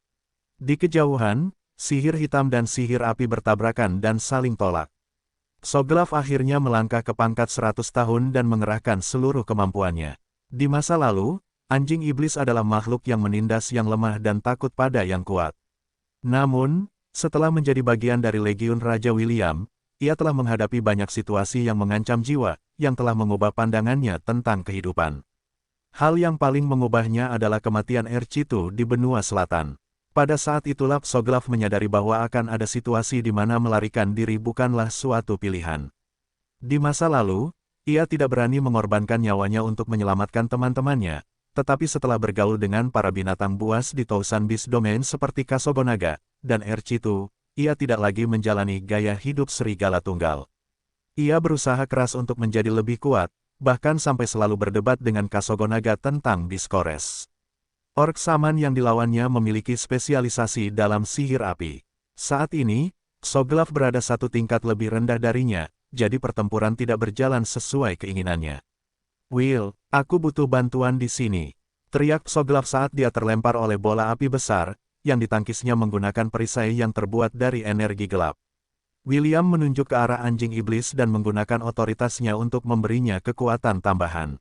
Di kejauhan, sihir hitam dan sihir api bertabrakan dan saling tolak. Xoglaf akhirnya melangkah ke pangkat 100 tahun dan mengerahkan seluruh kemampuannya. Di masa lalu, anjing iblis adalah makhluk yang menindas yang lemah dan takut pada yang kuat. Namun, setelah menjadi bagian dari Legiun Raja William, ia telah menghadapi banyak situasi yang mengancam jiwa, yang telah mengubah pandangannya tentang kehidupan. Hal yang paling mengubahnya adalah kematian Ercitu di benua selatan. Pada saat itulah Xoglaf menyadari bahwa akan ada situasi di mana melarikan diri bukanlah suatu pilihan. Di masa lalu, ia tidak berani mengorbankan nyawanya untuk menyelamatkan teman-temannya, tetapi setelah bergaul dengan para binatang buas di Thousand Beast Domain seperti Kasogonaga dan Ercitu, ia tidak lagi menjalani gaya hidup serigala tunggal. Ia berusaha keras untuk menjadi lebih kuat, bahkan sampai selalu berdebat dengan Kasogonaga tentang Discores. Ork Saman yang dilawannya memiliki spesialisasi dalam sihir api. Saat ini, Xoglaf berada satu tingkat lebih rendah darinya, jadi pertempuran tidak berjalan sesuai keinginannya. "Will, aku butuh bantuan di sini," teriak Xoglaf saat dia terlempar oleh bola api besar, yang ditangkisnya menggunakan perisai yang terbuat dari energi gelap. William menunjuk ke arah anjing iblis dan menggunakan otoritasnya untuk memberinya kekuatan tambahan.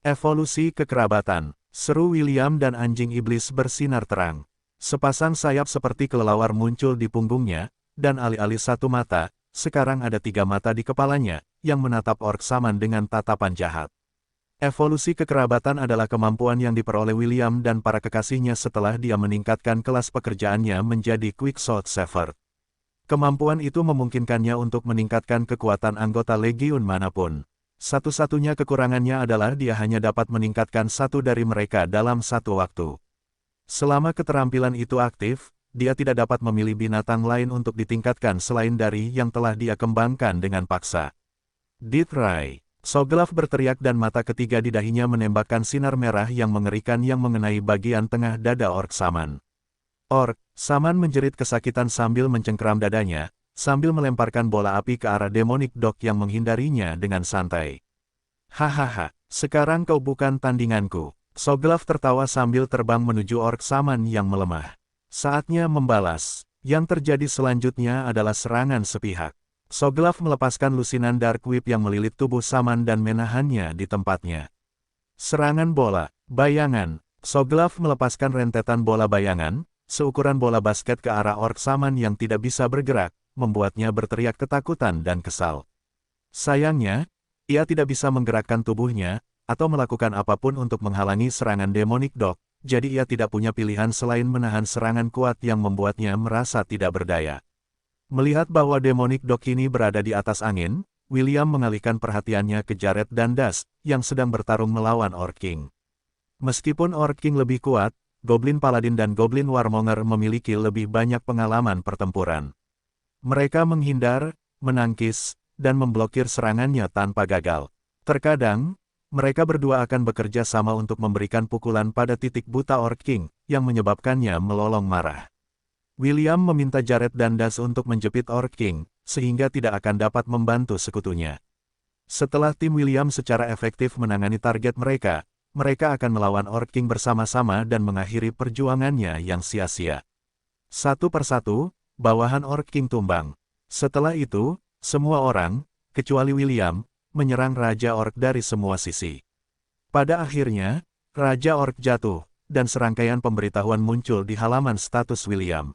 "Evolusi kekerabatan," seru William dan anjing iblis bersinar terang. Sepasang sayap seperti kelelawar muncul di punggungnya, dan alih-alih satu mata, sekarang ada 3 mata di kepalanya, yang menatap ork Saman dengan tatapan jahat. Evolusi kekerabatan adalah kemampuan yang diperoleh William dan para kekasihnya setelah dia meningkatkan kelas pekerjaannya menjadi Quicksword Saver. Kemampuan itu memungkinkannya untuk meningkatkan kekuatan anggota legiun manapun. Satu-satunya kekurangannya adalah dia hanya dapat meningkatkan satu dari mereka dalam satu waktu. Selama keterampilan itu aktif, dia tidak dapat memilih binatang lain untuk ditingkatkan selain dari yang telah dia kembangkan dengan paksa. "Ditrai!" Xoglaf berteriak dan mata ketiga di dahinya menembakkan sinar merah yang mengerikan yang mengenai bagian tengah dada ork Saman. Ork Saman menjerit kesakitan sambil mencengkeram dadanya, sambil melemparkan bola api ke arah Demonic Dog yang menghindarinya dengan santai. "Hahaha, sekarang kau bukan tandinganku." Xoglaf tertawa sambil terbang menuju ork Saman yang melemah. Saatnya membalas. Yang terjadi selanjutnya adalah serangan sepihak. Xoglaf melepaskan lusinan Dark Whip yang melilit tubuh Saman dan menahannya di tempatnya. Serangan bola, bayangan. Xoglaf melepaskan rentetan bola bayangan, seukuran bola basket ke arah ork Saman yang tidak bisa bergerak, membuatnya berteriak ketakutan dan kesal. Sayangnya, ia tidak bisa menggerakkan tubuhnya, atau melakukan apapun untuk menghalangi serangan Demonic Dog, jadi ia tidak punya pilihan selain menahan serangan kuat yang membuatnya merasa tidak berdaya. Melihat bahwa Demonic Dog ini berada di atas angin, William mengalihkan perhatiannya ke Jared dan Das, yang sedang bertarung melawan Orc King. Meskipun Orc King lebih kuat, Goblin Paladin dan Goblin Warmonger memiliki lebih banyak pengalaman pertempuran. Mereka menghindar, menangkis, dan memblokir serangannya tanpa gagal. Terkadang, mereka berdua akan bekerja sama untuk memberikan pukulan pada titik buta Orc King, yang menyebabkannya melolong marah. William meminta Jared dan Das untuk menjepit Orc King, sehingga tidak akan dapat membantu sekutunya. Setelah tim William secara efektif menangani target mereka, mereka akan melawan Orc King bersama-sama dan mengakhiri perjuangannya yang sia-sia. Satu persatu, bawahan Orc King tumbang. Setelah itu, semua orang, kecuali William, menyerang Raja Orc dari semua sisi. Pada akhirnya, Raja Orc jatuh, dan serangkaian pemberitahuan muncul di halaman status William.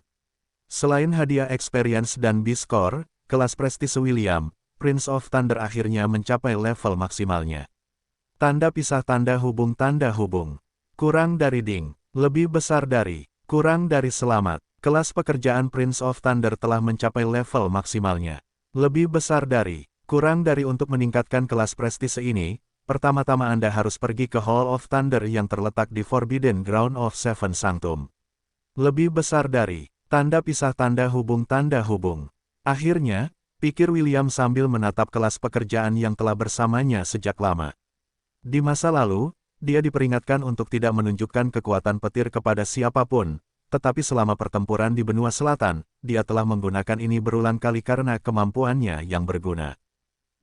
Selain hadiah experience dan B-score, kelas prestise William, Prince of Thunder akhirnya mencapai level maksimalnya. Tanda pisah tanda hubung. Kurang dari ding, lebih besar dari, kurang dari selamat. Kelas pekerjaan Prince of Thunder telah mencapai level maksimalnya. Lebih besar dari, kurang dari. Untuk meningkatkan kelas prestise ini, pertama-tama Anda harus pergi ke Hall of Thunder yang terletak di Forbidden Ground of Seven Sanctum. Lebih besar dari, tanda pisah tanda hubung. Akhirnya, pikir William sambil menatap kelas pekerjaan yang telah bersamanya sejak lama. Di masa lalu, dia diperingatkan untuk tidak menunjukkan kekuatan petir kepada siapapun, tetapi selama pertempuran di benua selatan, dia telah menggunakan ini berulang kali karena kemampuannya yang berguna.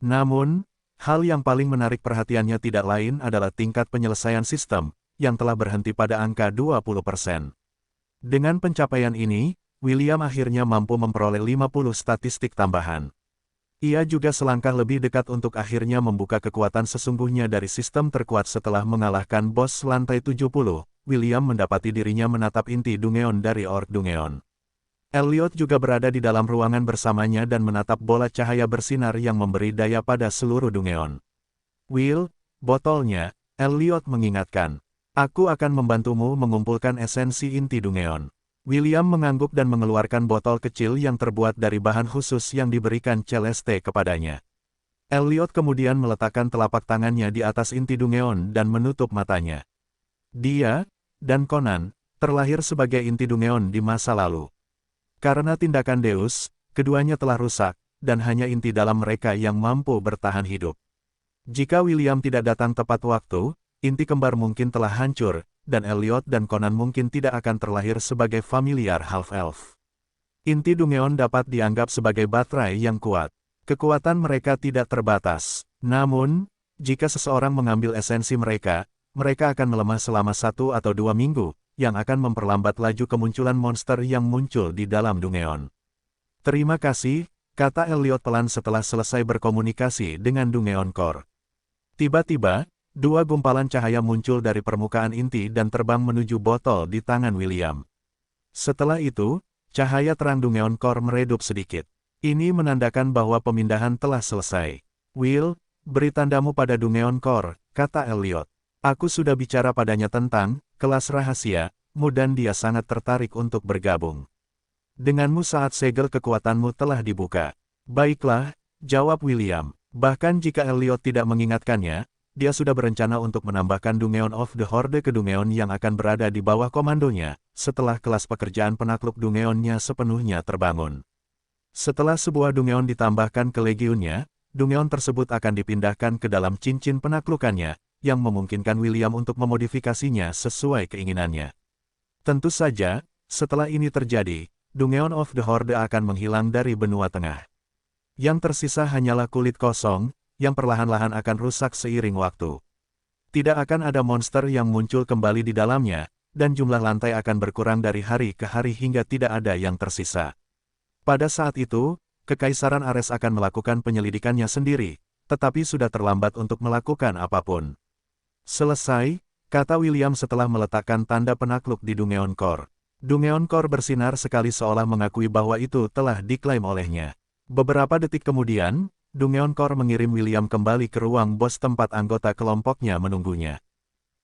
Namun, hal yang paling menarik perhatiannya tidak lain adalah tingkat penyelesaian sistem, yang telah berhenti pada angka 20%. Dengan pencapaian ini, William akhirnya mampu memperoleh 50 statistik tambahan. Ia juga selangkah lebih dekat untuk akhirnya membuka kekuatan sesungguhnya dari sistem terkuat setelah mengalahkan bos lantai 70. William mendapati dirinya menatap inti Dungeon dari Orc Dungeon. Elliot juga berada di dalam ruangan bersamanya dan menatap bola cahaya bersinar yang memberi daya pada seluruh Dungeon. Will, botolnya, Elliot mengingatkan. Aku akan membantumu mengumpulkan esensi inti Dungeon. William mengangguk dan mengeluarkan botol kecil yang terbuat dari bahan khusus yang diberikan Celeste kepadanya. Elliot kemudian meletakkan telapak tangannya di atas inti Dungeon dan menutup matanya. Dia, dan Conan, terlahir sebagai inti Dungeon di masa lalu. Karena tindakan Deus, keduanya telah rusak, dan hanya inti dalam mereka yang mampu bertahan hidup. Jika William tidak datang tepat waktu, inti kembar mungkin telah hancur, dan Elliot dan Conan mungkin tidak akan terlahir sebagai familiar half-elf. Inti Dungeon dapat dianggap sebagai baterai yang kuat. Kekuatan mereka tidak terbatas. Namun, jika seseorang mengambil esensi mereka, mereka akan melemah selama 1 atau 2 minggu, yang akan memperlambat laju kemunculan monster yang muncul di dalam Dungeon. Terima kasih, kata Elliot pelan setelah selesai berkomunikasi dengan Dungeon Core. Tiba-tiba, 2 gumpalan cahaya muncul dari permukaan inti dan terbang menuju botol di tangan William. Setelah itu, cahaya terang Dungeon Core meredup sedikit. Ini menandakan bahwa pemindahan telah selesai. Will, beri tandamu pada Dungeon Core, kata Elliot. Aku sudah bicara padanya tentang kelas rahasia, dan dia sangat tertarik untuk bergabung. Denganmu saat segel kekuatanmu telah dibuka. Baiklah, jawab William. Bahkan jika Elliot tidak mengingatkannya, dia sudah berencana untuk menambahkan Dungeon of the Horde ke Dungeon yang akan berada di bawah komandonya, setelah kelas pekerjaan penakluk Dungeon-nya sepenuhnya terbangun. Setelah sebuah Dungeon ditambahkan ke legionnya, Dungeon tersebut akan dipindahkan ke dalam cincin penaklukannya, yang memungkinkan William untuk memodifikasinya sesuai keinginannya. Tentu saja, setelah ini terjadi, Dungeon of the Horde akan menghilang dari benua tengah. Yang tersisa hanyalah kulit kosong, yang perlahan-lahan akan rusak seiring waktu. Tidak akan ada monster yang muncul kembali di dalamnya, dan jumlah lantai akan berkurang dari hari ke hari hingga tidak ada yang tersisa. Pada saat itu, Kekaisaran Ares akan melakukan penyelidikannya sendiri, tetapi sudah terlambat untuk melakukan apapun. Selesai, kata William setelah meletakkan tanda penakluk di Dungeon Core. Dungeon Core bersinar sekali seolah mengakui bahwa itu telah diklaim olehnya. Beberapa detik kemudian, Dungeon Core mengirim William kembali ke ruang bos tempat anggota kelompoknya menunggunya.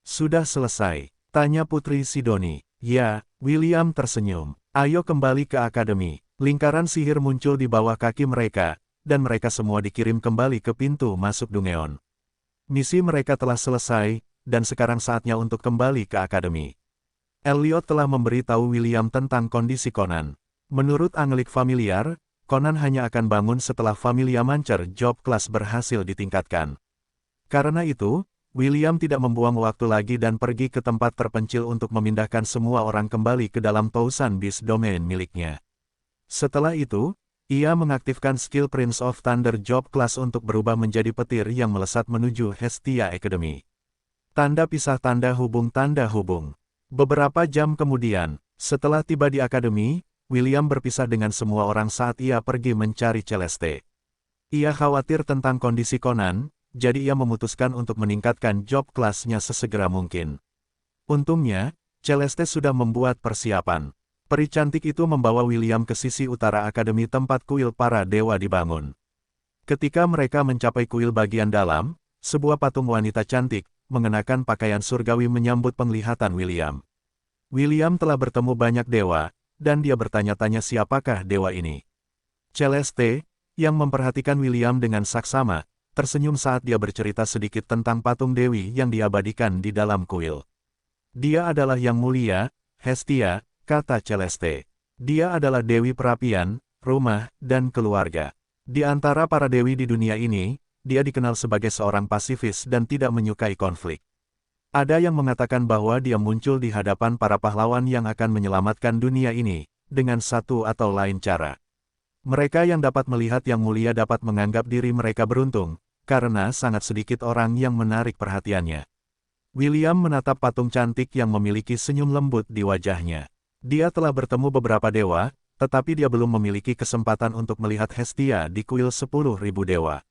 Sudah selesai, tanya Putri Sidoni. Ya, William tersenyum. Ayo kembali ke akademi. Lingkaran sihir muncul di bawah kaki mereka, dan mereka semua dikirim kembali ke pintu masuk Dungeon. Misi mereka telah selesai, dan sekarang saatnya untuk kembali ke akademi. Elliot telah memberitahu William tentang kondisi Conan. Menurut Anglik Familiar, Conan hanya akan bangun setelah Familia Mancer Job Class berhasil ditingkatkan. Karena itu, William tidak membuang waktu lagi dan pergi ke tempat terpencil untuk memindahkan semua orang kembali ke dalam Thousand Beast Domain miliknya. Setelah itu, ia mengaktifkan skill Prince of Thunder Job Class untuk berubah menjadi petir yang melesat menuju Hestia Academy. Tanda pisah tanda hubung. Beberapa jam kemudian, setelah tiba di akademi, William berpisah dengan semua orang saat ia pergi mencari Celeste. Ia khawatir tentang kondisi Conan, jadi ia memutuskan untuk meningkatkan job kelasnya sesegera mungkin. Untungnya, Celeste sudah membuat persiapan. Peri cantik itu membawa William ke sisi utara akademi tempat kuil para dewa dibangun. Ketika mereka mencapai kuil bagian dalam, sebuah patung wanita cantik, mengenakan pakaian surgawi menyambut penglihatan William. William telah bertemu banyak dewa, dan dia bertanya-tanya siapakah dewa ini. Celeste, yang memperhatikan William dengan saksama, tersenyum saat dia bercerita sedikit tentang patung dewi yang diabadikan di dalam kuil. Dia adalah Yang Mulia, Hestia, kata Celeste. Dia adalah dewi perapian, rumah, dan keluarga. Di antara para dewi di dunia ini, dia dikenal sebagai seorang pasifis dan tidak menyukai konflik. Ada yang mengatakan bahwa dia muncul di hadapan para pahlawan yang akan menyelamatkan dunia ini, dengan satu atau lain cara. Mereka yang dapat melihat Yang Mulia dapat menganggap diri mereka beruntung, karena sangat sedikit orang yang menarik perhatiannya. William menatap patung cantik yang memiliki senyum lembut di wajahnya. Dia telah bertemu beberapa dewa, tetapi dia belum memiliki kesempatan untuk melihat Hestia di kuil 10.000 dewa.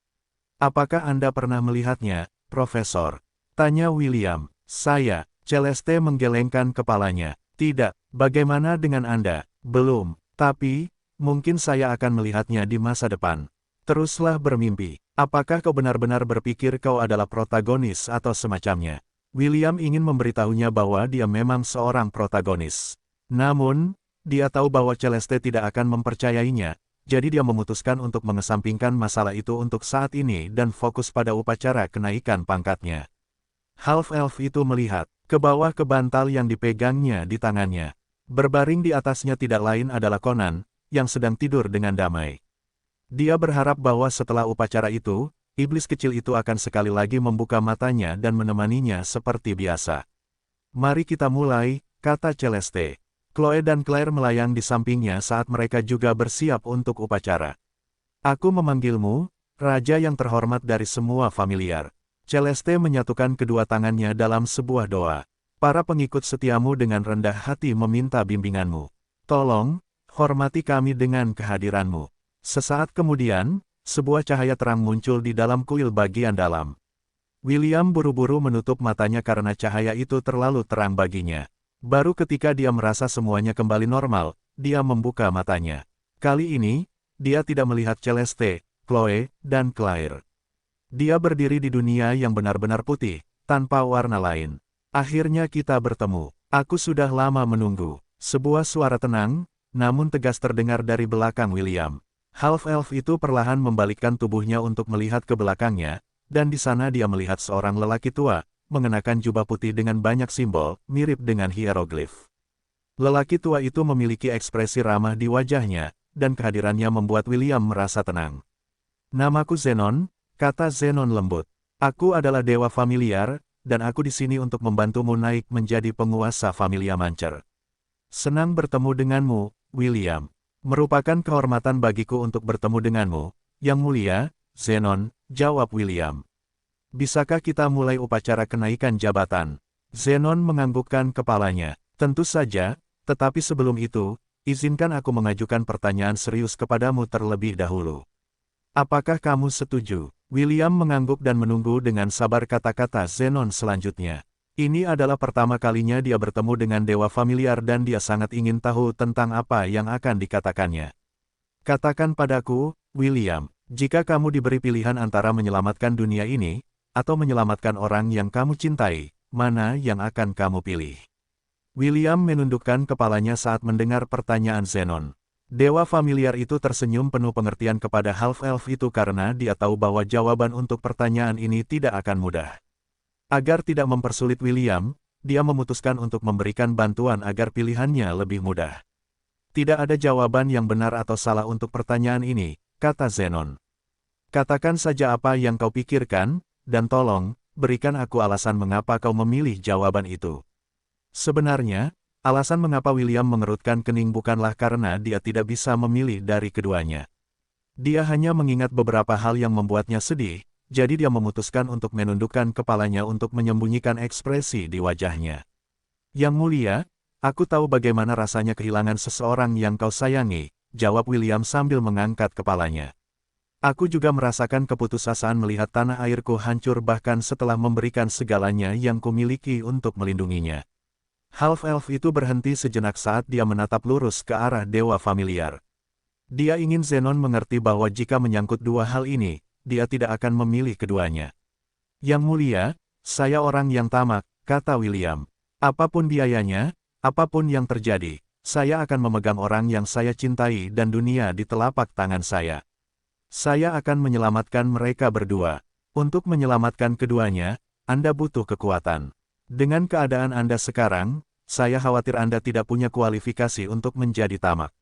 Apakah Anda pernah melihatnya, Profesor? Tanya William. Saya, Celeste menggelengkan kepalanya. Tidak, bagaimana dengan Anda? Belum, tapi, mungkin saya akan melihatnya di masa depan. Teruslah bermimpi. Apakah kau benar-benar berpikir kau adalah protagonis atau semacamnya? William ingin memberitahunya bahwa dia memang seorang protagonis. Namun, dia tahu bahwa Celeste tidak akan mempercayainya, jadi dia memutuskan untuk mengesampingkan masalah itu untuk saat ini dan fokus pada upacara kenaikan pangkatnya. Half-elf itu melihat ke bawah ke bantal yang dipegangnya di tangannya. Berbaring di atasnya tidak lain adalah Conan, yang sedang tidur dengan damai. Dia berharap bahwa setelah upacara itu, iblis kecil itu akan sekali lagi membuka matanya dan menemaninya seperti biasa. Mari kita mulai, kata Celeste. Chloe dan Claire melayang di sampingnya saat mereka juga bersiap untuk upacara. Aku memanggilmu, Raja yang terhormat dari semua familiar. Celeste menyatukan kedua tangannya dalam sebuah doa. Para pengikut setiamu dengan rendah hati meminta bimbinganmu. Tolong, hormati kami dengan kehadiranmu. Sesaat kemudian, sebuah cahaya terang muncul di dalam kuil bagian dalam. William buru-buru menutup matanya karena cahaya itu terlalu terang baginya. Baru ketika dia merasa semuanya kembali normal, dia membuka matanya. Kali ini, dia tidak melihat Celeste, Chloe, dan Claire. Dia berdiri di dunia yang benar-benar putih, tanpa warna lain. Akhirnya kita bertemu. Aku sudah lama menunggu. Sebuah suara tenang, namun tegas terdengar dari belakang William. Half-elf itu perlahan membalikkan tubuhnya untuk melihat ke belakangnya, dan di sana dia melihat seorang lelaki tua, mengenakan jubah putih dengan banyak simbol, mirip dengan hieroglif. Lelaki tua itu memiliki ekspresi ramah di wajahnya, dan kehadirannya membuat William merasa tenang. Namaku Zenon, kata Zenon lembut. Aku adalah dewa familiar, dan aku di sini untuk membantumu naik menjadi penguasa Familia Mancer. Senang bertemu denganmu, William. Merupakan kehormatan bagiku untuk bertemu denganmu, Yang Mulia, Zenon, jawab William. Bisakah kita mulai upacara kenaikan jabatan? Zenon menganggukkan kepalanya. Tentu saja, tetapi sebelum itu, izinkan aku mengajukan pertanyaan serius kepadamu terlebih dahulu. Apakah kamu setuju? William mengangguk dan menunggu dengan sabar kata-kata Zenon selanjutnya. Ini adalah pertama kalinya dia bertemu dengan dewa familiar dan dia sangat ingin tahu tentang apa yang akan dikatakannya. Katakan padaku, William, jika kamu diberi pilihan antara menyelamatkan dunia ini, atau menyelamatkan orang yang kamu cintai, mana yang akan kamu pilih? William menundukkan kepalanya saat mendengar pertanyaan Zenon. Dewa familiar itu tersenyum penuh pengertian kepada half-elf itu karena dia tahu bahwa jawaban untuk pertanyaan ini tidak akan mudah. Agar tidak mempersulit William, dia memutuskan untuk memberikan bantuan agar pilihannya lebih mudah. Tidak ada jawaban yang benar atau salah untuk pertanyaan ini, kata Zenon. Katakan saja apa yang kau pikirkan, dan tolong, berikan aku alasan mengapa kau memilih jawaban itu. Sebenarnya, alasan mengapa William mengerutkan kening bukanlah karena dia tidak bisa memilih dari keduanya. Dia hanya mengingat beberapa hal yang membuatnya sedih, jadi dia memutuskan untuk menundukkan kepalanya untuk menyembunyikan ekspresi di wajahnya. Yang Mulia, aku tahu bagaimana rasanya kehilangan seseorang yang kau sayangi, jawab William sambil mengangkat kepalanya. Aku juga merasakan keputusasaan melihat tanah airku hancur bahkan setelah memberikan segalanya yang kumiliki untuk melindunginya. Half-elf itu berhenti sejenak saat dia menatap lurus ke arah dewa familiar. Dia ingin Zenon mengerti bahwa jika menyangkut dua hal ini, dia tidak akan memilih keduanya. Yang mulia, saya orang yang tamak, kata William. Apapun biayanya, apapun yang terjadi, saya akan memegang orang yang saya cintai dan dunia di telapak tangan saya. Saya akan menyelamatkan mereka berdua. Untuk menyelamatkan keduanya, Anda butuh kekuatan. Dengan keadaan Anda sekarang, saya khawatir Anda tidak punya kualifikasi untuk menjadi tamak.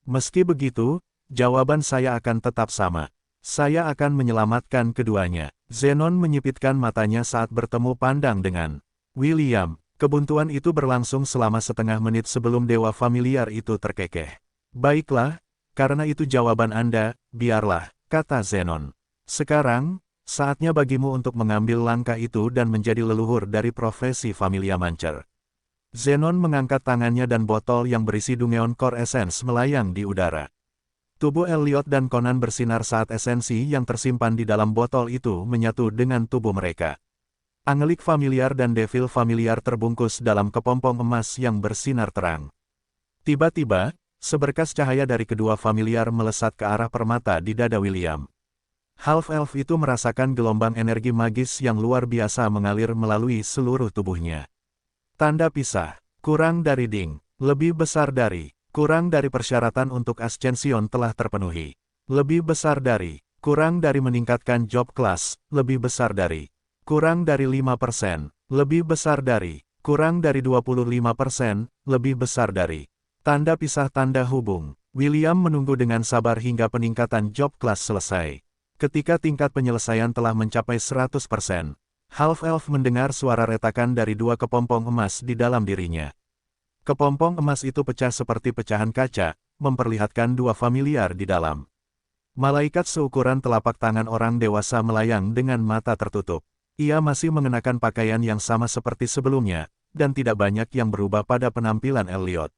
Meski begitu, jawaban saya akan tetap sama. Saya akan menyelamatkan keduanya. Zenon menyipitkan matanya saat bertemu pandang dengan William. Kebuntuan itu berlangsung selama setengah menit sebelum dewa familiar itu terkekeh. Baiklah, karena itu jawaban Anda, biarlah, kata Zenon. Sekarang, saatnya bagimu untuk mengambil langkah itu dan menjadi leluhur dari profesi Familia Mancer. Zenon mengangkat tangannya dan botol yang berisi Dungeon Core Essence melayang di udara. Tubuh Elliot dan Conan bersinar saat esensi yang tersimpan di dalam botol itu menyatu dengan tubuh mereka. Angelic Familiar dan Devil Familiar terbungkus dalam kepompong emas yang bersinar terang. Tiba-tiba, seberkas cahaya dari kedua familiar melesat ke arah permata di dada William. Half-elf itu merasakan gelombang energi magis yang luar biasa mengalir melalui seluruh tubuhnya. Tanda pisah, kurang dari ding, lebih besar dari, kurang dari persyaratan untuk ascension telah terpenuhi. Lebih besar dari, kurang dari meningkatkan job class, lebih besar dari, kurang dari 5%, lebih besar dari, kurang dari 25%, lebih besar dari. Tanda pisah tanda hubung. William menunggu dengan sabar hingga peningkatan job class selesai. Ketika tingkat penyelesaian telah mencapai 100%, Half-elf mendengar suara retakan dari dua kepompong emas di dalam dirinya. Kepompong emas itu pecah seperti pecahan kaca, memperlihatkan dua familiar di dalam. Malaikat seukuran telapak tangan orang dewasa melayang dengan mata tertutup. Ia masih mengenakan pakaian yang sama seperti sebelumnya, dan tidak banyak yang berubah pada penampilan Elliot.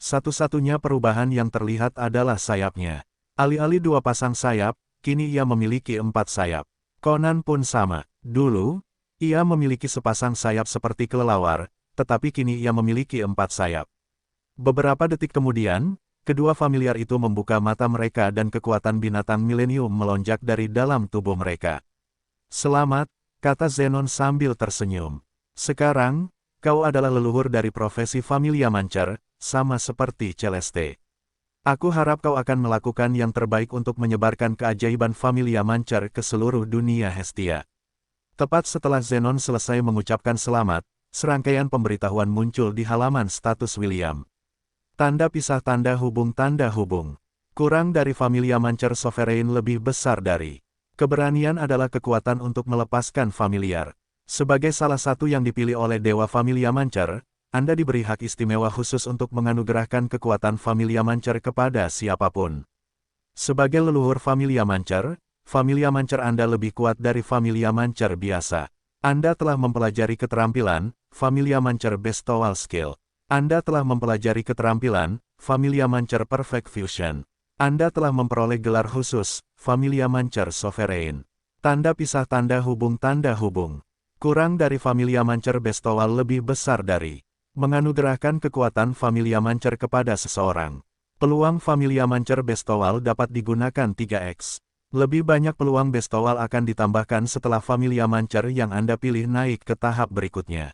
Satu-satunya perubahan yang terlihat adalah sayapnya. Alih-alih dua pasang sayap, kini ia memiliki 4 sayap. Conan pun sama. Dulu, ia memiliki sepasang sayap seperti kelelawar, tetapi kini ia memiliki 4 sayap. Beberapa detik kemudian, kedua familiar itu membuka mata mereka dan kekuatan binatang milenium melonjak dari dalam tubuh mereka. Selamat, kata Zenon sambil tersenyum. Sekarang, kau adalah leluhur dari profesi Familia Mancer, sama seperti Celeste. Aku harap kau akan melakukan yang terbaik untuk menyebarkan keajaiban Familia Mancer ke seluruh dunia Hestia. Tepat setelah Zenon selesai mengucapkan selamat, serangkaian pemberitahuan muncul di halaman status William. Tanda pisah tanda hubung tanda hubung. Kurang dari Familia Mancer Sovereign lebih besar dari. Keberanian adalah kekuatan untuk melepaskan familiar. Sebagai salah satu yang dipilih oleh Dewa Familia Mancer, Anda diberi hak istimewa khusus untuk menganugerahkan kekuatan Familia Mancer kepada siapapun. Sebagai leluhur Familia Mancer Anda lebih kuat dari Familia Mancer biasa. Anda telah mempelajari keterampilan, Familia Mancer Bestowal Skill. Anda telah mempelajari keterampilan, Familia Mancer Perfect Fusion. Anda telah memperoleh gelar khusus, Familia Mancer Sovereign. Tanda pisah tanda hubung tanda hubung. Kurang dari Familia Mancer Bestowal lebih besar dari. Menganugerahkan kekuatan Familia Mancer kepada seseorang. Peluang Familia Mancer Bestowal dapat digunakan 3x. Lebih banyak peluang Bestowal akan ditambahkan setelah Familia Mancer yang Anda pilih naik ke tahap berikutnya.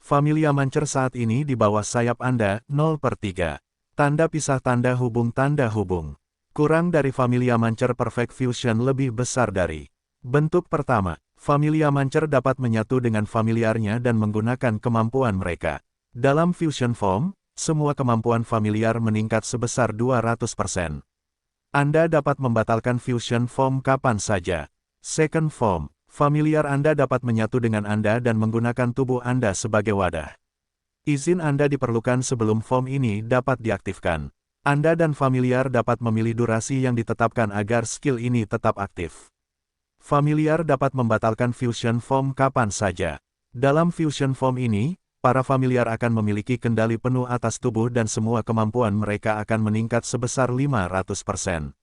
Familia Mancer saat ini di bawah sayap Anda, 0/3. Tanda pisah tanda hubung tanda hubung. Kurang dari Familia Mancer Perfect Fusion lebih besar dari. Bentuk pertama, Familia Mancer dapat menyatu dengan familiarnya dan menggunakan kemampuan mereka. Dalam Fusion Form, semua kemampuan familiar meningkat sebesar 200%. Anda dapat membatalkan Fusion Form kapan saja. Second Form, familiar Anda dapat menyatu dengan Anda dan menggunakan tubuh Anda sebagai wadah. Izin Anda diperlukan sebelum form ini dapat diaktifkan. Anda dan familiar dapat memilih durasi yang ditetapkan agar skill ini tetap aktif. Familiar dapat membatalkan Fusion Form kapan saja. Dalam Fusion Form ini, para familiar akan memiliki kendali penuh atas tubuh dan semua kemampuan mereka akan meningkat sebesar 500%.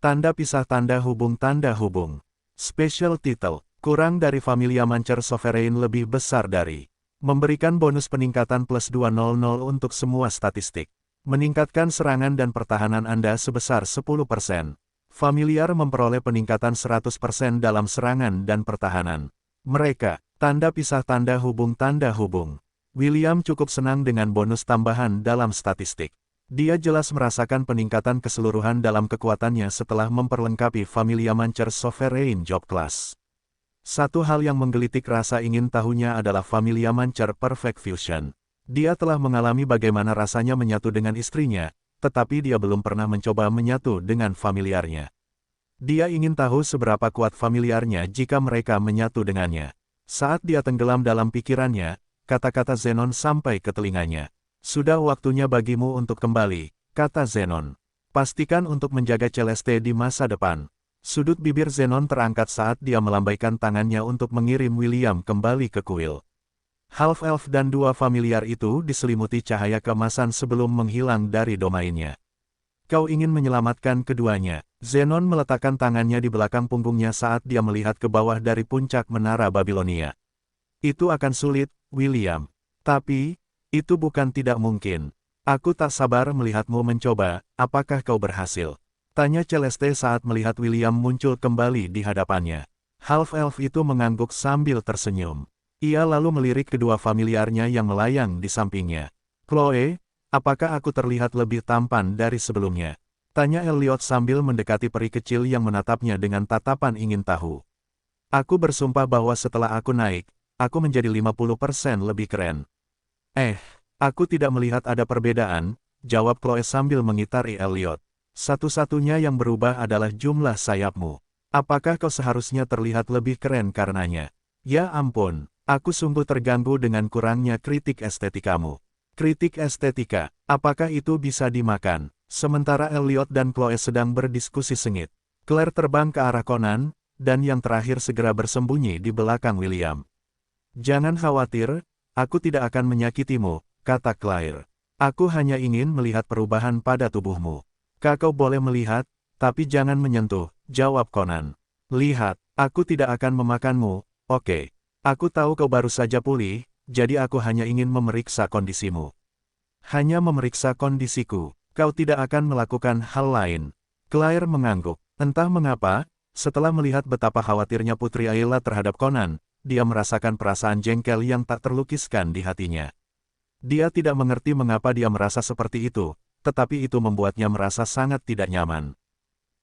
Tanda pisah tanda hubung tanda hubung. Special title, kurang dari Familia Mancher Sovereign lebih besar dari. Memberikan bonus peningkatan plus 200 untuk semua statistik. Meningkatkan serangan dan pertahanan Anda sebesar 10%. Familiar memperoleh peningkatan 100% dalam serangan dan pertahanan. Mereka, tanda pisah tanda hubung tanda hubung. William cukup senang dengan bonus tambahan dalam statistik. Dia jelas merasakan peningkatan keseluruhan dalam kekuatannya setelah memperlengkapi Familia Mancher Sovereign Job Class. Satu hal yang menggelitik rasa ingin tahunya adalah Familia Mancher Perfect Fusion. Dia telah mengalami bagaimana rasanya menyatu dengan istrinya, tetapi dia belum pernah mencoba menyatu dengan familiarnya. Dia ingin tahu seberapa kuat familiarnya jika mereka menyatu dengannya. Saat dia tenggelam dalam pikirannya, kata-kata Zenon sampai ke telinganya. Sudah waktunya bagimu untuk kembali, kata Zenon. Pastikan untuk menjaga Celeste di masa depan. Sudut bibir Zenon terangkat saat dia melambaikan tangannya untuk mengirim William kembali ke kuil. Half-elf dan dua familiar itu diselimuti cahaya keemasan sebelum menghilang dari domainnya. Kau ingin menyelamatkan keduanya. Zenon meletakkan tangannya di belakang punggungnya saat dia melihat ke bawah dari puncak menara Babilonia. Itu akan sulit, William. Tapi, itu bukan tidak mungkin. Aku tak sabar melihatmu mencoba, apakah kau berhasil? Tanya Celeste saat melihat William muncul kembali di hadapannya. Half-elf itu mengangguk sambil tersenyum. Ia lalu melirik kedua familiarnya yang melayang di sampingnya. Chloe, apakah aku terlihat lebih tampan dari sebelumnya? Tanya Elliot sambil mendekati peri kecil yang menatapnya dengan tatapan ingin tahu. Aku bersumpah bahwa setelah aku naik, aku menjadi 50% lebih keren. Aku tidak melihat ada perbedaan, jawab Chloe sambil mengitari Elliot. Satu-satunya yang berubah adalah jumlah sayapmu. Apakah kau seharusnya terlihat lebih keren karenanya? Ya ampun, aku sungguh terganggu dengan kurangnya kritik estetikamu. Kritik estetika, apakah itu bisa dimakan? Sementara Elliot dan Chloe sedang berdiskusi sengit. Claire terbang ke arah Conan, dan yang terakhir segera bersembunyi di belakang William. Jangan khawatir, aku tidak akan menyakitimu, kata Claire. Aku hanya ingin melihat perubahan pada tubuhmu. Kau boleh melihat, tapi jangan menyentuh, jawab Conan. Lihat, aku tidak akan memakanmu, oke. Aku tahu kau baru saja pulih, jadi aku hanya ingin memeriksa kondisimu. Hanya memeriksa kondisiku, kau tidak akan melakukan hal lain. Claire mengangguk. Entah mengapa, setelah melihat betapa khawatirnya Putri Ayla terhadap Conan, dia merasakan perasaan jengkel yang tak terlukiskan di hatinya. Dia tidak mengerti mengapa dia merasa seperti itu, tetapi itu membuatnya merasa sangat tidak nyaman.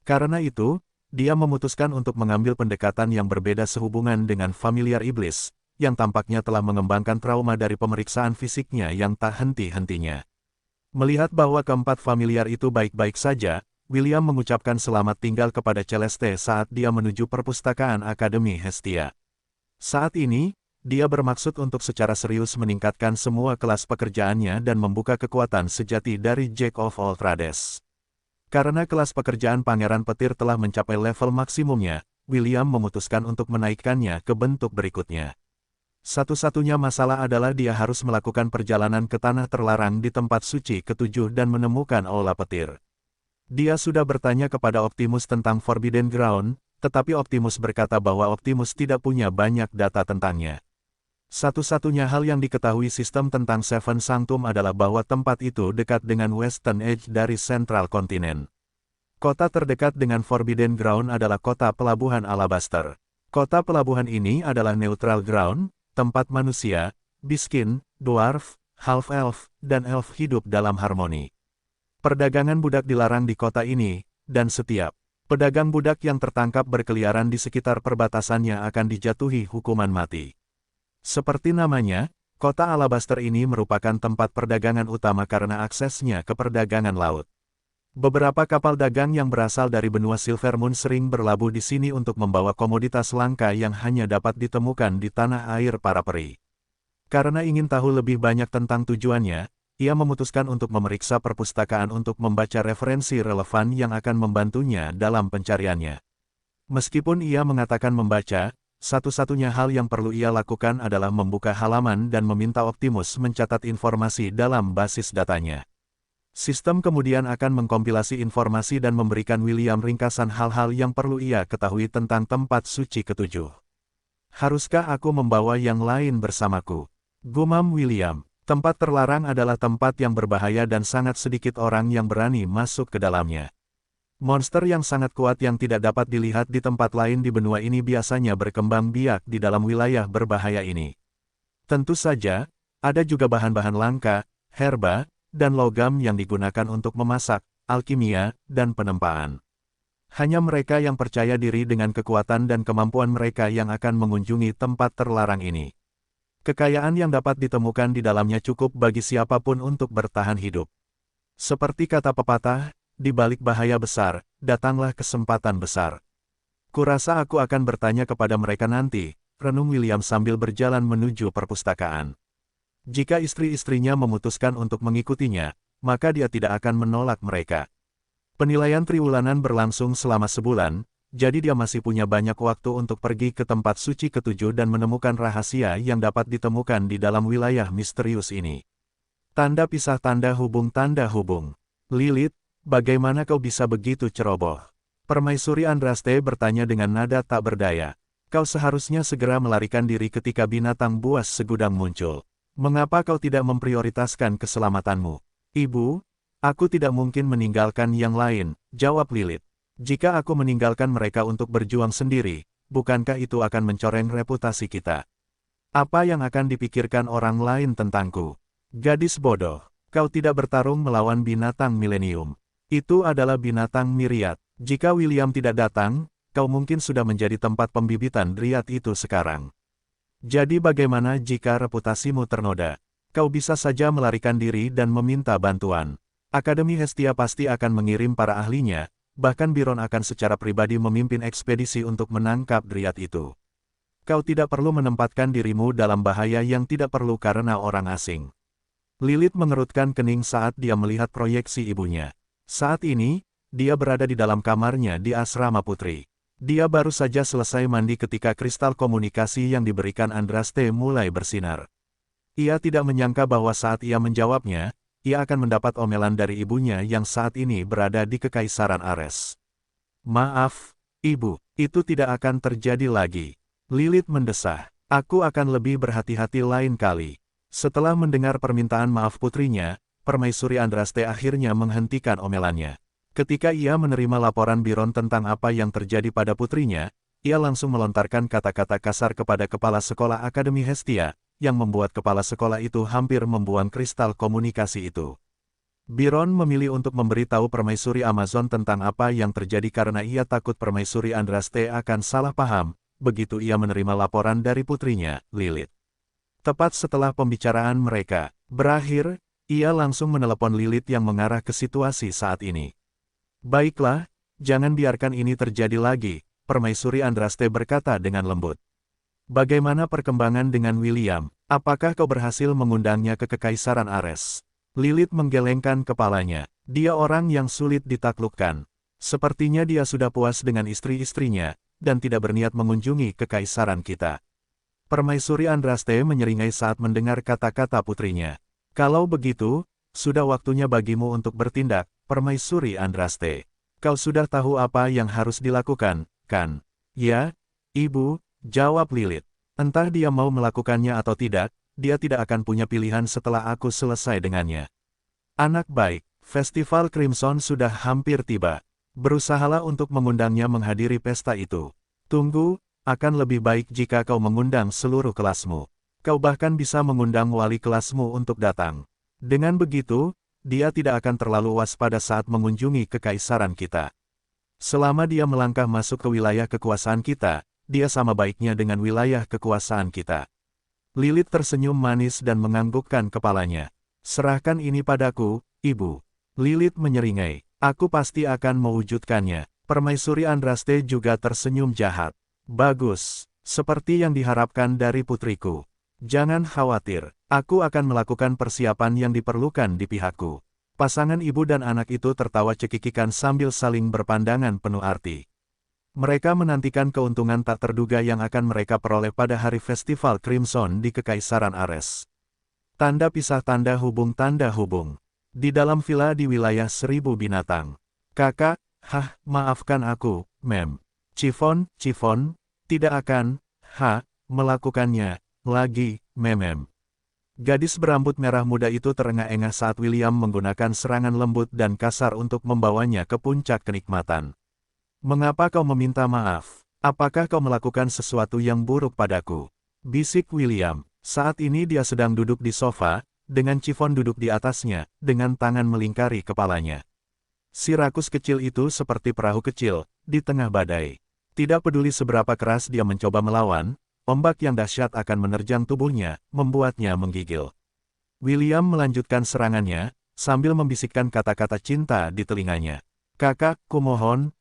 Karena itu, dia memutuskan untuk mengambil pendekatan yang berbeda sehubungan dengan familiar iblis, yang tampaknya telah mengembangkan trauma dari pemeriksaan fisiknya yang tak henti-hentinya. Melihat bahwa keempat familiar itu baik-baik saja, William mengucapkan selamat tinggal kepada Celeste saat dia menuju perpustakaan Akademi Hestia. Saat ini, dia bermaksud untuk secara serius meningkatkan semua kelas pekerjaannya dan membuka kekuatan sejati dari Jack of all Trades. Karena kelas pekerjaan Pangeran Petir telah mencapai level maksimumnya, William memutuskan untuk menaikkannya ke bentuk berikutnya. Satu-satunya masalah adalah dia harus melakukan perjalanan ke tanah terlarang di tempat suci ketujuh dan menemukan Aula Petir. Dia sudah bertanya kepada Optimus tentang Forbidden Ground, tetapi Optimus berkata bahwa Optimus tidak punya banyak data tentangnya. Satu-satunya hal yang diketahui sistem tentang Seven Sanctum adalah bahwa tempat itu dekat dengan Western Edge dari Central Continent. Kota terdekat dengan Forbidden Ground adalah kota pelabuhan Alabaster. Kota pelabuhan ini adalah neutral ground, tempat manusia, Biskin, Dwarf, Half-Elf, dan Elf hidup dalam harmoni. Perdagangan budak dilarang di kota ini, dan setiap pedagang budak yang tertangkap berkeliaran di sekitar perbatasannya akan dijatuhi hukuman mati. Seperti namanya, kota Alabaster ini merupakan tempat perdagangan utama karena aksesnya ke perdagangan laut. Beberapa kapal dagang yang berasal dari benua Silvermoon sering berlabuh di sini untuk membawa komoditas langka yang hanya dapat ditemukan di tanah air para peri. Karena ingin tahu lebih banyak tentang tujuannya, ia memutuskan untuk memeriksa perpustakaan untuk membaca referensi relevan yang akan membantunya dalam pencariannya. Meskipun ia mengatakan membaca, satu-satunya hal yang perlu ia lakukan adalah membuka halaman dan meminta Optimus mencatat informasi dalam basis datanya. Sistem kemudian akan mengkompilasi informasi dan memberikan William ringkasan hal-hal yang perlu ia ketahui tentang tempat suci ketujuh. Haruskah aku membawa yang lain bersamaku? Gumam William. Tempat terlarang adalah tempat yang berbahaya dan sangat sedikit orang yang berani masuk ke dalamnya. Monster yang sangat kuat yang tidak dapat dilihat di tempat lain di benua ini biasanya berkembang biak di dalam wilayah berbahaya ini. Tentu saja, ada juga bahan-bahan langka, herba, dan logam yang digunakan untuk memasak, alkimia, dan penempaan. Hanya mereka yang percaya diri dengan kekuatan dan kemampuan mereka yang akan mengunjungi tempat terlarang ini. Kekayaan yang dapat ditemukan di dalamnya cukup bagi siapapun untuk bertahan hidup. Seperti kata pepatah, di balik bahaya besar, datanglah kesempatan besar. Kurasa aku akan bertanya kepada mereka nanti, renung William sambil berjalan menuju perpustakaan. Jika istri-istrinya memutuskan untuk mengikutinya, maka dia tidak akan menolak mereka. Penilaian triwulanan berlangsung selama sebulan, jadi dia masih punya banyak waktu untuk pergi ke tempat suci ketujuh dan menemukan rahasia yang dapat ditemukan di dalam wilayah misterius ini. Tanda pisah tanda hubung. Lilith, bagaimana kau bisa begitu ceroboh? Permaisuri Andraste bertanya dengan nada tak berdaya. Kau seharusnya segera melarikan diri ketika binatang buas segudang muncul. Mengapa kau tidak memprioritaskan keselamatanmu? Ibu, aku tidak mungkin meninggalkan yang lain, jawab Lilith. Jika aku meninggalkan mereka untuk berjuang sendiri, bukankah itu akan mencoreng reputasi kita? Apa yang akan dipikirkan orang lain tentangku? Gadis bodoh, kau tidak bertarung melawan binatang milenium. Itu adalah binatang Myriad. Jika William tidak datang, kau mungkin sudah menjadi tempat pembibitan Dryad itu sekarang. Jadi bagaimana jika reputasimu ternoda? Kau bisa saja melarikan diri dan meminta bantuan. Akademi Hestia pasti akan mengirim para ahlinya, bahkan Biron akan secara pribadi memimpin ekspedisi untuk menangkap Dryad itu. Kau tidak perlu menempatkan dirimu dalam bahaya yang tidak perlu karena orang asing. Lilith mengerutkan kening saat dia melihat proyeksi ibunya. Saat ini, dia berada di dalam kamarnya di asrama putri. Dia baru saja selesai mandi ketika kristal komunikasi yang diberikan Andraste mulai bersinar. Ia tidak menyangka bahwa saat ia menjawabnya, ia akan mendapat omelan dari ibunya yang saat ini berada di Kekaisaran Ares. Maaf, Ibu, itu tidak akan terjadi lagi. Lilith mendesah. Aku akan lebih berhati-hati lain kali. Setelah mendengar permintaan maaf putrinya, Permaisuri Andraste akhirnya menghentikan omelannya. Ketika ia menerima laporan Biron tentang apa yang terjadi pada putrinya, ia langsung melontarkan kata-kata kasar kepada kepala sekolah Akademi Hestia, yang membuat kepala sekolah itu hampir membuang kristal komunikasi itu. Biron memilih untuk memberitahu Permaisuri Amazon tentang apa yang terjadi karena ia takut Permaisuri Andraste akan salah paham, begitu ia menerima laporan dari putrinya, Lilith. Tepat setelah pembicaraan mereka berakhir, ia langsung menelepon Lilith yang mengarah ke situasi saat ini. Baiklah, jangan biarkan ini terjadi lagi, Permaisuri Andraste berkata dengan lembut. Bagaimana perkembangan dengan William? Apakah kau berhasil mengundangnya ke Kekaisaran Ares? Lilith menggelengkan kepalanya. Dia orang yang sulit ditaklukkan. Sepertinya dia sudah puas dengan istri-istrinya, dan tidak berniat mengunjungi Kekaisaran kita. Permaisuri Andraste menyeringai saat mendengar kata-kata putrinya. Kalau begitu, sudah waktunya bagimu untuk bertindak, Permaisuri Andraste. Kau sudah tahu apa yang harus dilakukan, kan? Ya, Ibu, jawab Lilith. Entah dia mau melakukannya atau tidak, dia tidak akan punya pilihan setelah aku selesai dengannya. Anak baik, Festival Crimson sudah hampir tiba. Berusahalah untuk mengundangnya menghadiri pesta itu. Tunggu, akan lebih baik jika kau mengundang seluruh kelasmu. Kau bahkan bisa mengundang wali kelasmu untuk datang. Dengan begitu, dia tidak akan terlalu waspada saat mengunjungi kekaisaran kita. Selama dia melangkah masuk ke wilayah kekuasaan kita, dia sama baiknya dengan wilayah kekuasaan kita. Lilith tersenyum manis dan menganggukkan kepalanya. Serahkan ini padaku, Ibu. Lilith menyeringai. Aku pasti akan mewujudkannya. Permaisuri Andraste juga tersenyum jahat. Bagus, seperti yang diharapkan dari putriku. Jangan khawatir, aku akan melakukan persiapan yang diperlukan di pihakku. Pasangan ibu dan anak itu tertawa cekikikan sambil saling berpandangan penuh arti. Mereka menantikan keuntungan tak terduga yang akan mereka peroleh pada hari Festival Crimson di Kekaisaran Ares. Tanda pisah tanda hubung. Di dalam villa di wilayah 1000 binatang. Kakak, maafkan aku, mem. Chiffon, tidak akan, melakukannya, lagi, memem. Gadis berambut merah muda itu terengah-engah saat William menggunakan serangan lembut dan kasar untuk membawanya ke puncak kenikmatan. Mengapa kau meminta maaf? Apakah kau melakukan sesuatu yang buruk padaku? Bisik William. Saat ini dia sedang duduk di sofa, dengan Chiffon duduk di atasnya, dengan tangan melingkari kepalanya. Si rakus kecil itu seperti perahu kecil, di tengah badai. Tidak peduli seberapa keras dia mencoba melawan, ombak yang dahsyat akan menerjang tubuhnya, membuatnya menggigil. William melanjutkan serangannya, sambil membisikkan kata-kata cinta di telinganya. Kakak, kumohon,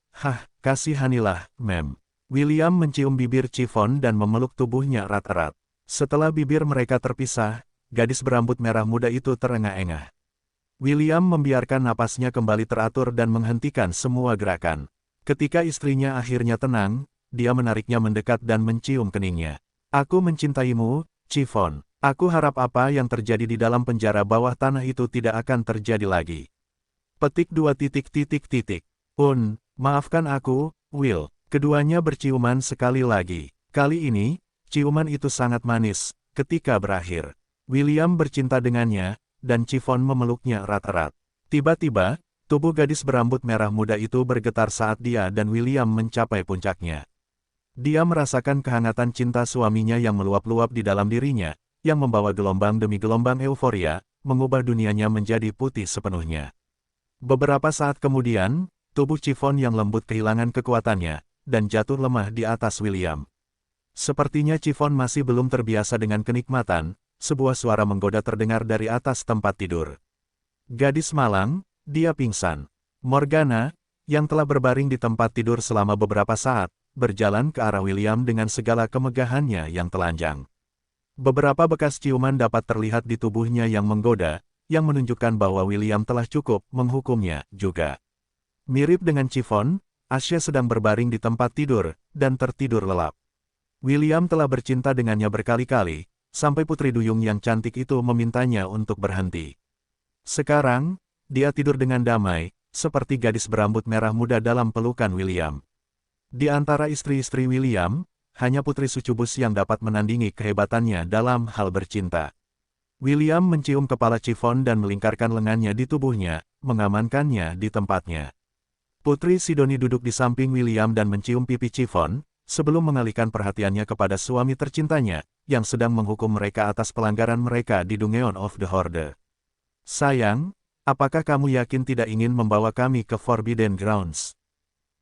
kasihanilah, mem. William mencium bibir Chiffon dan memeluk tubuhnya erat-erat. Setelah bibir mereka terpisah, gadis berambut merah muda itu terengah-engah. William membiarkan napasnya kembali teratur dan menghentikan semua gerakan. Ketika istrinya akhirnya tenang, dia menariknya mendekat dan mencium keningnya. Aku mencintaimu, Chiffon. Aku harap apa yang terjadi di dalam penjara bawah tanah itu tidak akan terjadi lagi. Petik 2. Maafkan aku, Will. Keduanya berciuman sekali lagi. Kali ini, ciuman itu sangat manis, ketika berakhir. William bercinta dengannya, dan Chiffon memeluknya erat-erat. Tiba-tiba, tubuh gadis berambut merah muda itu bergetar saat dia dan William mencapai puncaknya. Dia merasakan kehangatan cinta suaminya yang meluap-luap di dalam dirinya, yang membawa gelombang demi gelombang euforia, mengubah dunianya menjadi putih sepenuhnya. Beberapa saat kemudian, tubuh Chiffon yang lembut kehilangan kekuatannya, dan jatuh lemah di atas William. Sepertinya Chiffon masih belum terbiasa dengan kenikmatan. Sebuah suara menggoda terdengar dari atas tempat tidur. Gadis malang, dia pingsan. Morgana, yang telah berbaring di tempat tidur selama beberapa saat, berjalan ke arah William dengan segala kemegahannya yang telanjang. Beberapa bekas ciuman dapat terlihat di tubuhnya yang menggoda, yang menunjukkan bahwa William telah cukup menghukumnya juga. Mirip dengan Chiffon, Asya sedang berbaring di tempat tidur, dan tertidur lelap. William telah bercinta dengannya berkali-kali, sampai putri duyung yang cantik itu memintanya untuk berhenti. Sekarang, dia tidur dengan damai, seperti gadis berambut merah muda dalam pelukan William. Di antara istri-istri William, hanya putri Sucubus yang dapat menandingi kehebatannya dalam hal bercinta. William mencium kepala Chiffon dan melingkarkan lengannya di tubuhnya, mengamankannya di tempatnya. Putri Sidoni duduk di samping William dan mencium pipi Chiffon, sebelum mengalihkan perhatiannya kepada suami tercintanya, yang sedang menghukum mereka atas pelanggaran mereka di Dungeon of the Horde. Sayang, apakah kamu yakin tidak ingin membawa kami ke Forbidden Grounds?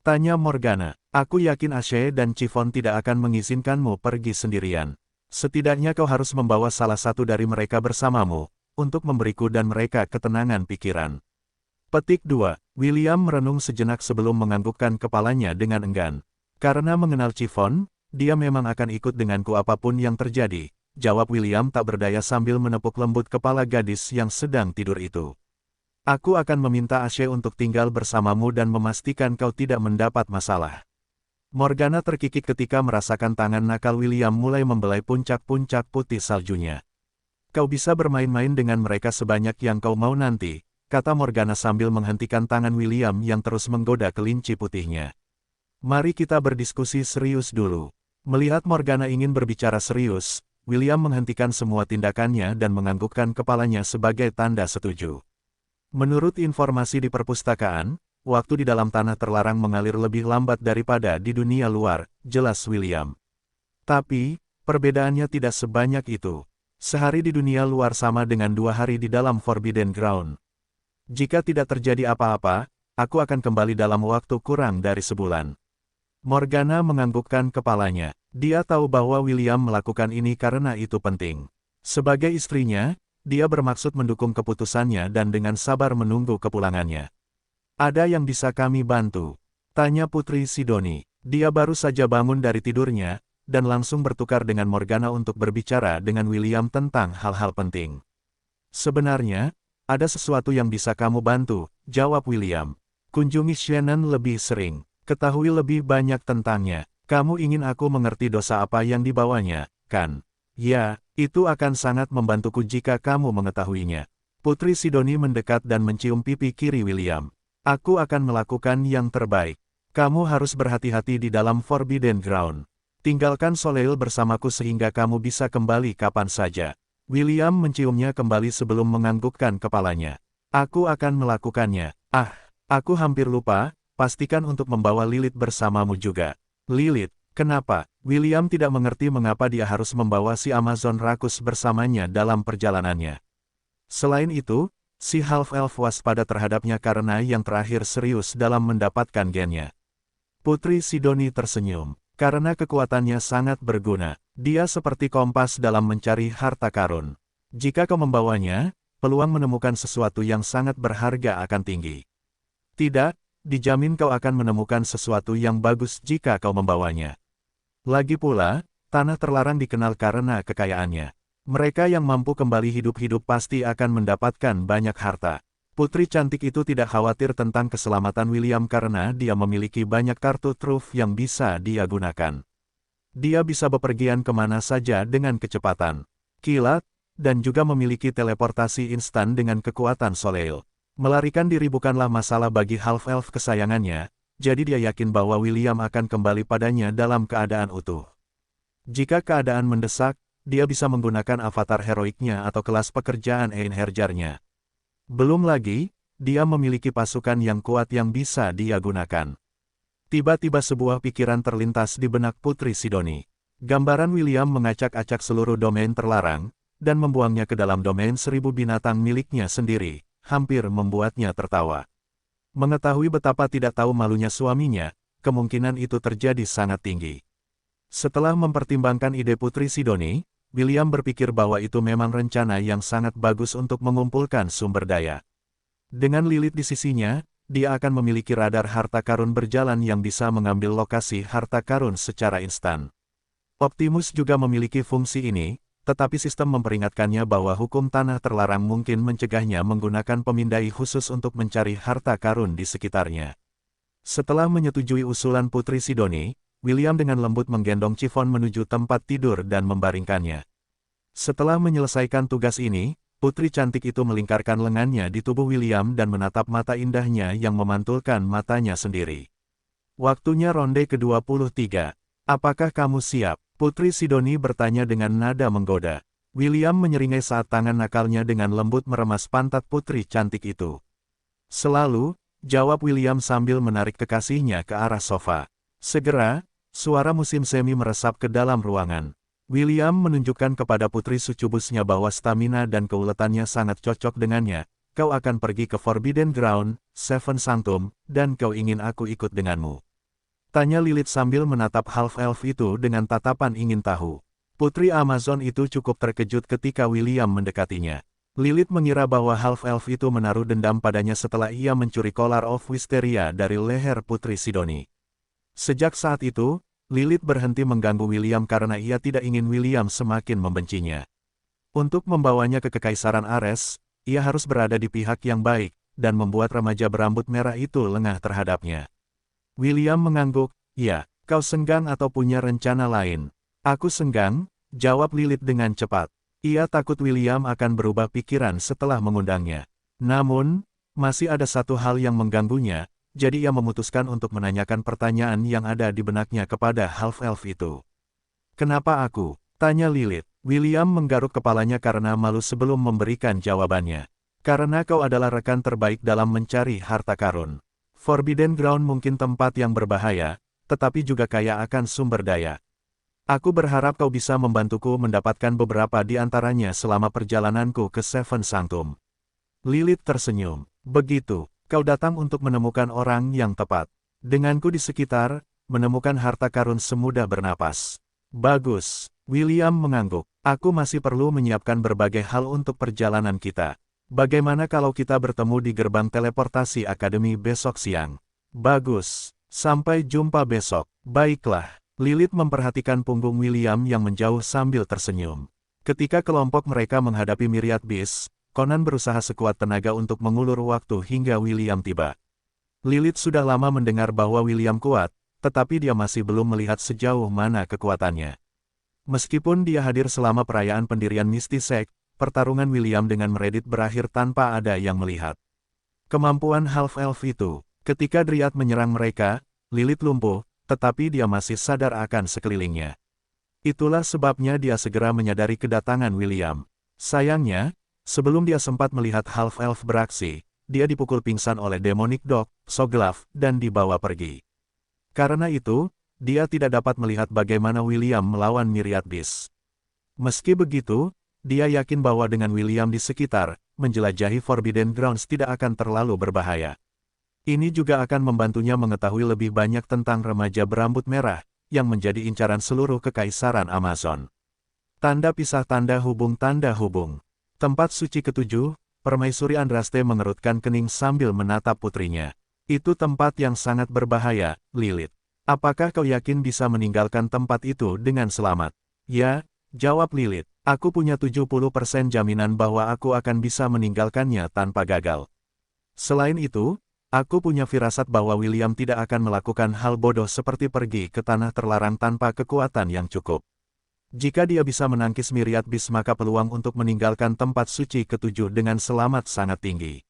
Tanya Morgana. Aku yakin Ashe dan Chiffon tidak akan mengizinkanmu pergi sendirian. Setidaknya kau harus membawa salah satu dari mereka bersamamu, untuk memberiku dan mereka ketenangan pikiran. Petik 2. William merenung sejenak sebelum menganggukkan kepalanya dengan enggan. Karena mengenal Chiffon, dia memang akan ikut denganku apapun yang terjadi, jawab William tak berdaya sambil menepuk lembut kepala gadis yang sedang tidur itu. Aku akan meminta Ashe untuk tinggal bersamamu dan memastikan kau tidak mendapat masalah. Morgana terkikik ketika merasakan tangan nakal William mulai membelai puncak-puncak putih saljunya. Kau bisa bermain-main dengan mereka sebanyak yang kau mau nanti, kata Morgana sambil menghentikan tangan William yang terus menggoda kelinci putihnya. Mari kita berdiskusi serius dulu. Melihat Morgana ingin berbicara serius, William menghentikan semua tindakannya dan menganggukkan kepalanya sebagai tanda setuju. Menurut informasi di perpustakaan, waktu di dalam tanah terlarang mengalir lebih lambat daripada di dunia luar, jelas William. Tapi, perbedaannya tidak sebanyak itu. Sehari di dunia luar sama dengan 2 hari di dalam Forbidden Ground. Jika tidak terjadi apa-apa, aku akan kembali dalam waktu kurang dari sebulan. Morgana menganggukkan kepalanya. Dia tahu bahwa William melakukan ini karena itu penting. Sebagai istrinya, dia bermaksud mendukung keputusannya dan dengan sabar menunggu kepulangannya. Ada yang bisa kami bantu? Tanya Putri Sidoni. Dia baru saja bangun dari tidurnya, dan langsung bertukar dengan Morgana untuk berbicara dengan William tentang hal-hal penting. Sebenarnya, ada sesuatu yang bisa kamu bantu, jawab William. Kunjungi Shannon lebih sering. Ketahui lebih banyak tentangnya. Kamu ingin aku mengerti dosa apa yang dibawanya, kan? Ya, itu akan sangat membantuku jika kamu mengetahuinya. Putri Sidoni mendekat dan mencium pipi kiri William. Aku akan melakukan yang terbaik. Kamu harus berhati-hati di dalam Forbidden Ground. Tinggalkan Soleil bersamaku sehingga kamu bisa kembali kapan saja. William menciumnya kembali sebelum menganggukkan kepalanya. Aku akan melakukannya. Aku hampir lupa, pastikan untuk membawa Lilith bersamamu juga. Lilith, kenapa? William tidak mengerti mengapa dia harus membawa si Amazon rakus bersamanya dalam perjalanannya. Selain itu, si Half-Elf waspada terhadapnya karena yang terakhir serius dalam mendapatkan gennya. Putri Sidoni tersenyum. Karena kekuatannya sangat berguna, dia seperti kompas dalam mencari harta karun. Jika kau membawanya, peluang menemukan sesuatu yang sangat berharga akan tinggi. Tidak, dijamin kau akan menemukan sesuatu yang bagus jika kau membawanya. Lagi pula, tanah terlarang dikenal karena kekayaannya. Mereka yang mampu kembali hidup-hidup pasti akan mendapatkan banyak harta. Putri cantik itu tidak khawatir tentang keselamatan William karena dia memiliki banyak kartu truf yang bisa dia gunakan. Dia bisa bepergian kemana saja dengan kecepatan, kilat, dan juga memiliki teleportasi instan dengan kekuatan Soleil. Melarikan diri bukanlah masalah bagi Half-Elf kesayangannya, jadi dia yakin bahwa William akan kembali padanya dalam keadaan utuh. Jika keadaan mendesak, dia bisa menggunakan avatar heroiknya atau kelas pekerjaan Einherjar-nya. Belum lagi, dia memiliki pasukan yang kuat yang bisa dia gunakan. Tiba-tiba sebuah pikiran terlintas di benak Putri Sidoni. Gambaran William mengacak-acak seluruh domain terlarang, dan membuangnya ke dalam domain 1000 binatang miliknya sendiri, hampir membuatnya tertawa. Mengetahui betapa tidak tahu malunya suaminya, kemungkinan itu terjadi sangat tinggi. Setelah mempertimbangkan ide Putri Sidoni, William berpikir bahwa itu memang rencana yang sangat bagus untuk mengumpulkan sumber daya. Dengan Lilith di sisinya, dia akan memiliki radar harta karun berjalan yang bisa mengambil lokasi harta karun secara instan. Optimus juga memiliki fungsi ini, tetapi sistem memperingatkannya bahwa hukum tanah terlarang mungkin mencegahnya menggunakan pemindai khusus untuk mencari harta karun di sekitarnya. Setelah menyetujui usulan Putri Sidoni, William dengan lembut menggendong Chiffon menuju tempat tidur dan membaringkannya. Setelah menyelesaikan tugas ini, putri cantik itu melingkarkan lengannya di tubuh William dan menatap mata indahnya yang memantulkan matanya sendiri. Waktunya ronde ke-23. Apakah kamu siap? Putri Sidoni bertanya dengan nada menggoda. William menyeringai saat tangan nakalnya dengan lembut meremas pantat putri cantik itu. Selalu, jawab William sambil menarik kekasihnya ke arah sofa. Segera, suara musim semi meresap ke dalam ruangan. William menunjukkan kepada putri sucubusnya bahwa stamina dan keuletannya sangat cocok dengannya. Kau akan pergi ke Forbidden Ground, Seven Sanctum, dan kau ingin aku ikut denganmu? Tanya Lilith sambil menatap Half-Elf itu dengan tatapan ingin tahu. Putri Amazon itu cukup terkejut ketika William mendekatinya. Lilith mengira bahwa Half-Elf itu menaruh dendam padanya setelah ia mencuri Collar of Wisteria dari leher Putri Sidoni. Sejak saat itu, Lilith berhenti mengganggu William karena ia tidak ingin William semakin membencinya. Untuk membawanya ke Kekaisaran Ares, ia harus berada di pihak yang baik, dan membuat remaja berambut merah itu lengah terhadapnya. William mengangguk, "Ya, kau senggang atau punya rencana lain?" "Aku senggang," jawab Lilith dengan cepat. Ia takut William akan berubah pikiran setelah mengundangnya. Namun, masih ada satu hal yang mengganggunya. Jadi ia memutuskan untuk menanyakan pertanyaan yang ada di benaknya kepada Half-Elf itu. "Kenapa aku?" tanya Lilith. William menggaruk kepalanya karena malu sebelum memberikan jawabannya. "Karena kau adalah rekan terbaik dalam mencari harta karun. Forbidden Ground mungkin tempat yang berbahaya, tetapi juga kaya akan sumber daya. Aku berharap kau bisa membantuku mendapatkan beberapa di antaranya selama perjalananku ke Seven Sanctum." Lilith tersenyum. "Begitu. Kau datang untuk menemukan orang yang tepat. Denganku di sekitar, menemukan harta karun semudah bernapas." "Bagus." William mengangguk. "Aku masih perlu menyiapkan berbagai hal untuk perjalanan kita. Bagaimana kalau kita bertemu di gerbang teleportasi Akademi besok siang?" "Bagus. Sampai jumpa besok." "Baiklah." Lilith memperhatikan punggung William yang menjauh sambil tersenyum. Ketika kelompok mereka menghadapi Myriad Beast, Conan berusaha sekuat tenaga untuk mengulur waktu hingga William tiba. Lilith sudah lama mendengar bahwa William kuat, tetapi dia masih belum melihat sejauh mana kekuatannya. Meskipun dia hadir selama perayaan pendirian Misty Sect, pertarungan William dengan Meredith berakhir tanpa ada yang melihat. Kemampuan half-elf itu, ketika Dryad menyerang mereka, Lilith lumpuh, tetapi dia masih sadar akan sekelilingnya. Itulah sebabnya dia segera menyadari kedatangan William. Sayangnya, sebelum dia sempat melihat half-elf beraksi, dia dipukul pingsan oleh Demonic Dog, Soglaf, dan dibawa pergi. Karena itu, dia tidak dapat melihat bagaimana William melawan Myriad Beast. Meski begitu, dia yakin bahwa dengan William di sekitar, menjelajahi Forbidden Grounds tidak akan terlalu berbahaya. Ini juga akan membantunya mengetahui lebih banyak tentang remaja berambut merah, yang menjadi incaran seluruh kekaisaran Amazon. Tanda pisah tanda hubung. Tempat suci ketujuh, Permaisuri Andraste mengerutkan kening sambil menatap putrinya. Itu tempat yang sangat berbahaya, Lilith. Apakah kau yakin bisa meninggalkan tempat itu dengan selamat? Ya, jawab Lilith. Aku punya 70% jaminan bahwa aku akan bisa meninggalkannya tanpa gagal. Selain itu, aku punya firasat bahwa William tidak akan melakukan hal bodoh seperti pergi ke tanah terlarang tanpa kekuatan yang cukup. Jika dia bisa menangkis Myriad Beast maka peluang untuk meninggalkan tempat suci ketujuh dengan selamat sangat tinggi.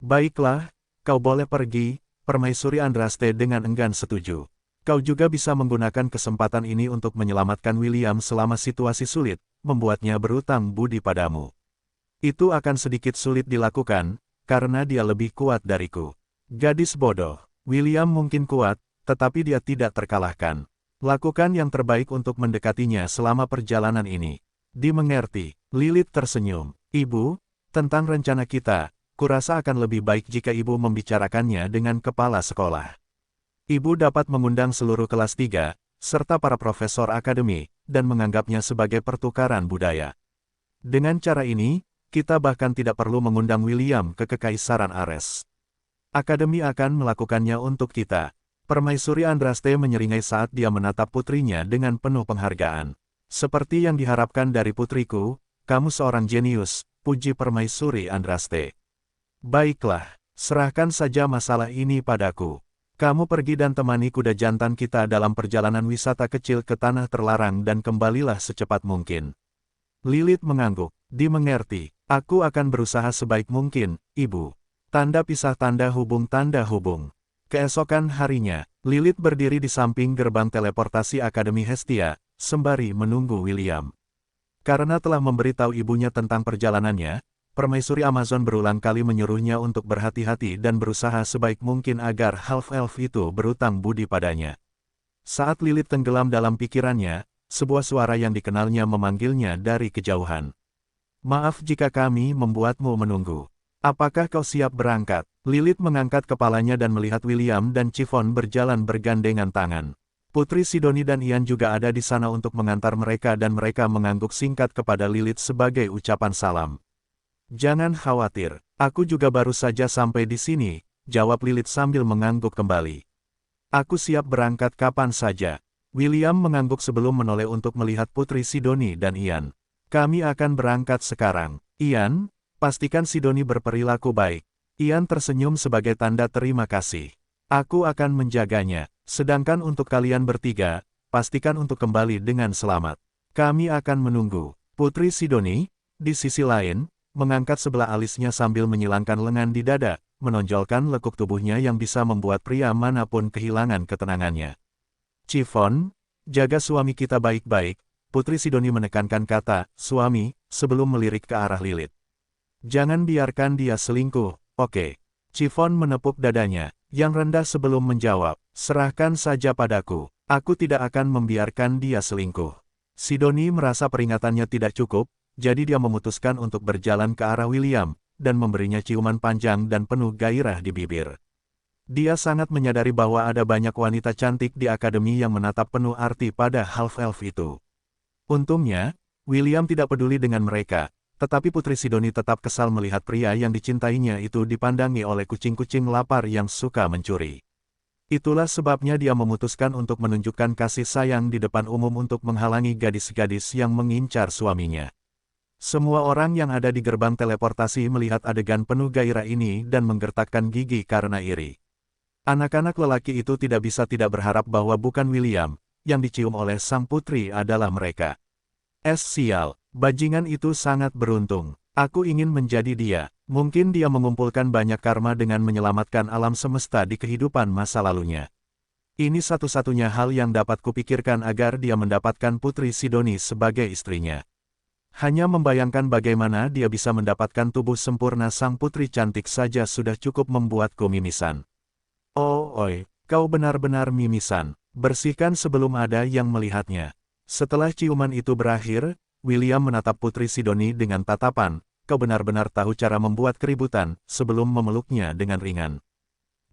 Baiklah, kau boleh pergi, Permaisuri Andraste dengan enggan setuju. Kau juga bisa menggunakan kesempatan ini untuk menyelamatkan William selama situasi sulit, membuatnya berutang budi padamu. Itu akan sedikit sulit dilakukan, karena dia lebih kuat dariku. Gadis bodoh, William mungkin kuat, tetapi dia tidak terkalahkan. Lakukan yang terbaik untuk mendekatinya selama perjalanan ini. Dimengerti, Lilith tersenyum. Ibu, tentang rencana kita, kurasa akan lebih baik jika ibu membicarakannya dengan kepala sekolah. Ibu dapat mengundang seluruh kelas 3, serta para profesor akademi, dan menganggapnya sebagai pertukaran budaya. Dengan cara ini, kita bahkan tidak perlu mengundang William ke Kekaisaran Ares. Akademi akan melakukannya untuk kita. Permaisuri Andraste menyeringai saat dia menatap putrinya dengan penuh penghargaan. Seperti yang diharapkan dari putriku, kamu seorang jenius, puji Permaisuri Andraste. Baiklah, serahkan saja masalah ini padaku. Kamu pergi dan temani kuda jantan kita dalam perjalanan wisata kecil ke tanah terlarang dan kembalilah secepat mungkin. Lilith mengangguk. Dimengerti, aku akan berusaha sebaik mungkin, Ibu. Tanda pisah tanda hubung. Keesokan harinya, Lilith berdiri di samping gerbang teleportasi Akademi Hestia, sembari menunggu William. Karena telah memberitahu ibunya tentang perjalanannya, Permaisuri Amazon berulang kali menyuruhnya untuk berhati-hati dan berusaha sebaik mungkin agar half-elf itu berutang budi padanya. Saat Lilith tenggelam dalam pikirannya, sebuah suara yang dikenalnya memanggilnya dari kejauhan. Maaf jika kami membuatmu menunggu. Apakah kau siap berangkat? Lilith mengangkat kepalanya dan melihat William dan Chiffon berjalan bergandengan tangan. Putri Sidoni dan Ian juga ada di sana untuk mengantar mereka dan mereka mengangguk singkat kepada Lilith sebagai ucapan salam. Jangan khawatir, aku juga baru saja sampai di sini, jawab Lilith sambil mengangguk kembali. Aku siap berangkat kapan saja. William mengangguk sebelum menoleh untuk melihat Putri Sidoni dan Ian. Kami akan berangkat sekarang. Ian, pastikan Sidoni berperilaku baik. Ian tersenyum sebagai tanda terima kasih. Aku akan menjaganya, sedangkan untuk kalian bertiga, pastikan untuk kembali dengan selamat. Kami akan menunggu. Putri Sidoni, di sisi lain, mengangkat sebelah alisnya sambil menyilangkan lengan di dada, menonjolkan lekuk tubuhnya yang bisa membuat pria manapun kehilangan ketenangannya. Chiffon, jaga suami kita baik-baik, Putri Sidoni menekankan kata, suami, sebelum melirik ke arah Lilith. Jangan biarkan dia selingkuh, oke. Chiffon menepuk dadanya, yang rendah sebelum menjawab, serahkan saja padaku, aku tidak akan membiarkan dia selingkuh. Sidoni merasa peringatannya tidak cukup, jadi dia memutuskan untuk berjalan ke arah William, dan memberinya ciuman panjang dan penuh gairah di bibir. Dia sangat menyadari bahwa ada banyak wanita cantik di akademi yang menatap penuh arti pada half-elf itu. Untungnya, William tidak peduli dengan mereka, tetapi Putri Sidoni tetap kesal melihat pria yang dicintainya itu dipandangi oleh kucing-kucing lapar yang suka mencuri. Itulah sebabnya dia memutuskan untuk menunjukkan kasih sayang di depan umum untuk menghalangi gadis-gadis yang mengincar suaminya. Semua orang yang ada di gerbang teleportasi melihat adegan penuh gairah ini dan menggertakkan gigi karena iri. Anak-anak lelaki itu tidak bisa tidak berharap bahwa bukan William, yang dicium oleh sang putri adalah mereka. Sial, Bajingan itu sangat beruntung. Aku ingin menjadi dia. Mungkin dia mengumpulkan banyak karma dengan menyelamatkan alam semesta di kehidupan masa lalunya. Ini satu-satunya hal yang dapat kupikirkan agar dia mendapatkan Putri Sidoni sebagai istrinya. Hanya membayangkan bagaimana dia bisa mendapatkan tubuh sempurna sang putri cantik saja sudah cukup membuatku mimisan. Oh, oi, kau benar-benar mimisan. Bersihkan sebelum ada yang melihatnya. Setelah ciuman itu berakhir, William menatap Putri Sidoni dengan tatapan, kau benar-benar tahu cara membuat keributan, sebelum memeluknya dengan ringan.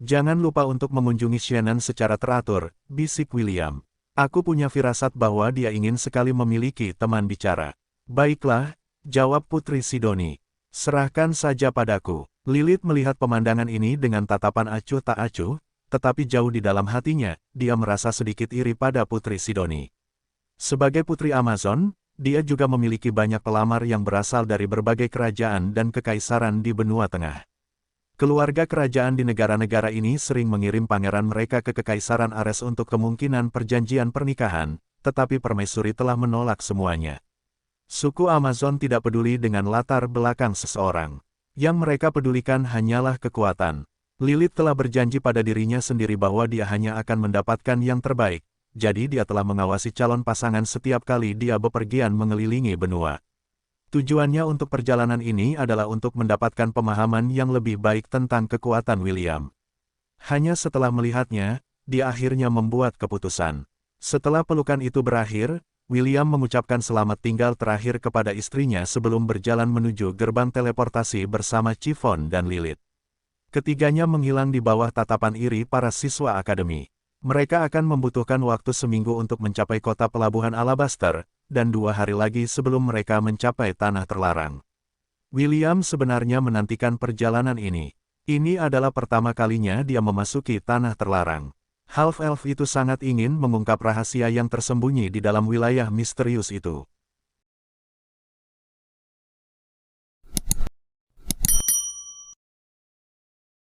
Jangan lupa untuk mengunjungi Shannon secara teratur, bisik William. Aku punya firasat bahwa dia ingin sekali memiliki teman bicara. Baiklah, jawab Putri Sidoni. Serahkan saja padaku. Lilith melihat pemandangan ini dengan tatapan acuh tak acuh, tetapi jauh di dalam hatinya, dia merasa sedikit iri pada Putri Sidoni. Sebagai Putri Amazon, dia juga memiliki banyak pelamar yang berasal dari berbagai kerajaan dan kekaisaran di benua tengah. Keluarga kerajaan di negara-negara ini sering mengirim pangeran mereka ke Kekaisaran Ares untuk kemungkinan perjanjian pernikahan, tetapi permaisuri telah menolak semuanya. Suku Amazon tidak peduli dengan latar belakang seseorang. Yang mereka pedulikan hanyalah kekuatan. Lilith telah berjanji pada dirinya sendiri bahwa dia hanya akan mendapatkan yang terbaik, jadi dia telah mengawasi calon pasangan setiap kali dia bepergian mengelilingi benua. Tujuannya untuk perjalanan ini adalah untuk mendapatkan pemahaman yang lebih baik tentang kekuatan William. Hanya setelah melihatnya, dia akhirnya membuat keputusan. Setelah pelukan itu berakhir, William mengucapkan selamat tinggal terakhir kepada istrinya sebelum berjalan menuju gerbang teleportasi bersama Chiffon dan Lilith. Ketiganya menghilang di bawah tatapan iri para siswa akademi. Mereka akan membutuhkan waktu seminggu untuk mencapai kota pelabuhan Alabaster, dan 2 hari lagi sebelum mereka mencapai tanah terlarang. William sebenarnya menantikan perjalanan ini. Ini adalah pertama kalinya dia memasuki tanah terlarang. Half-elf itu sangat ingin mengungkap rahasia yang tersembunyi di dalam wilayah misterius itu.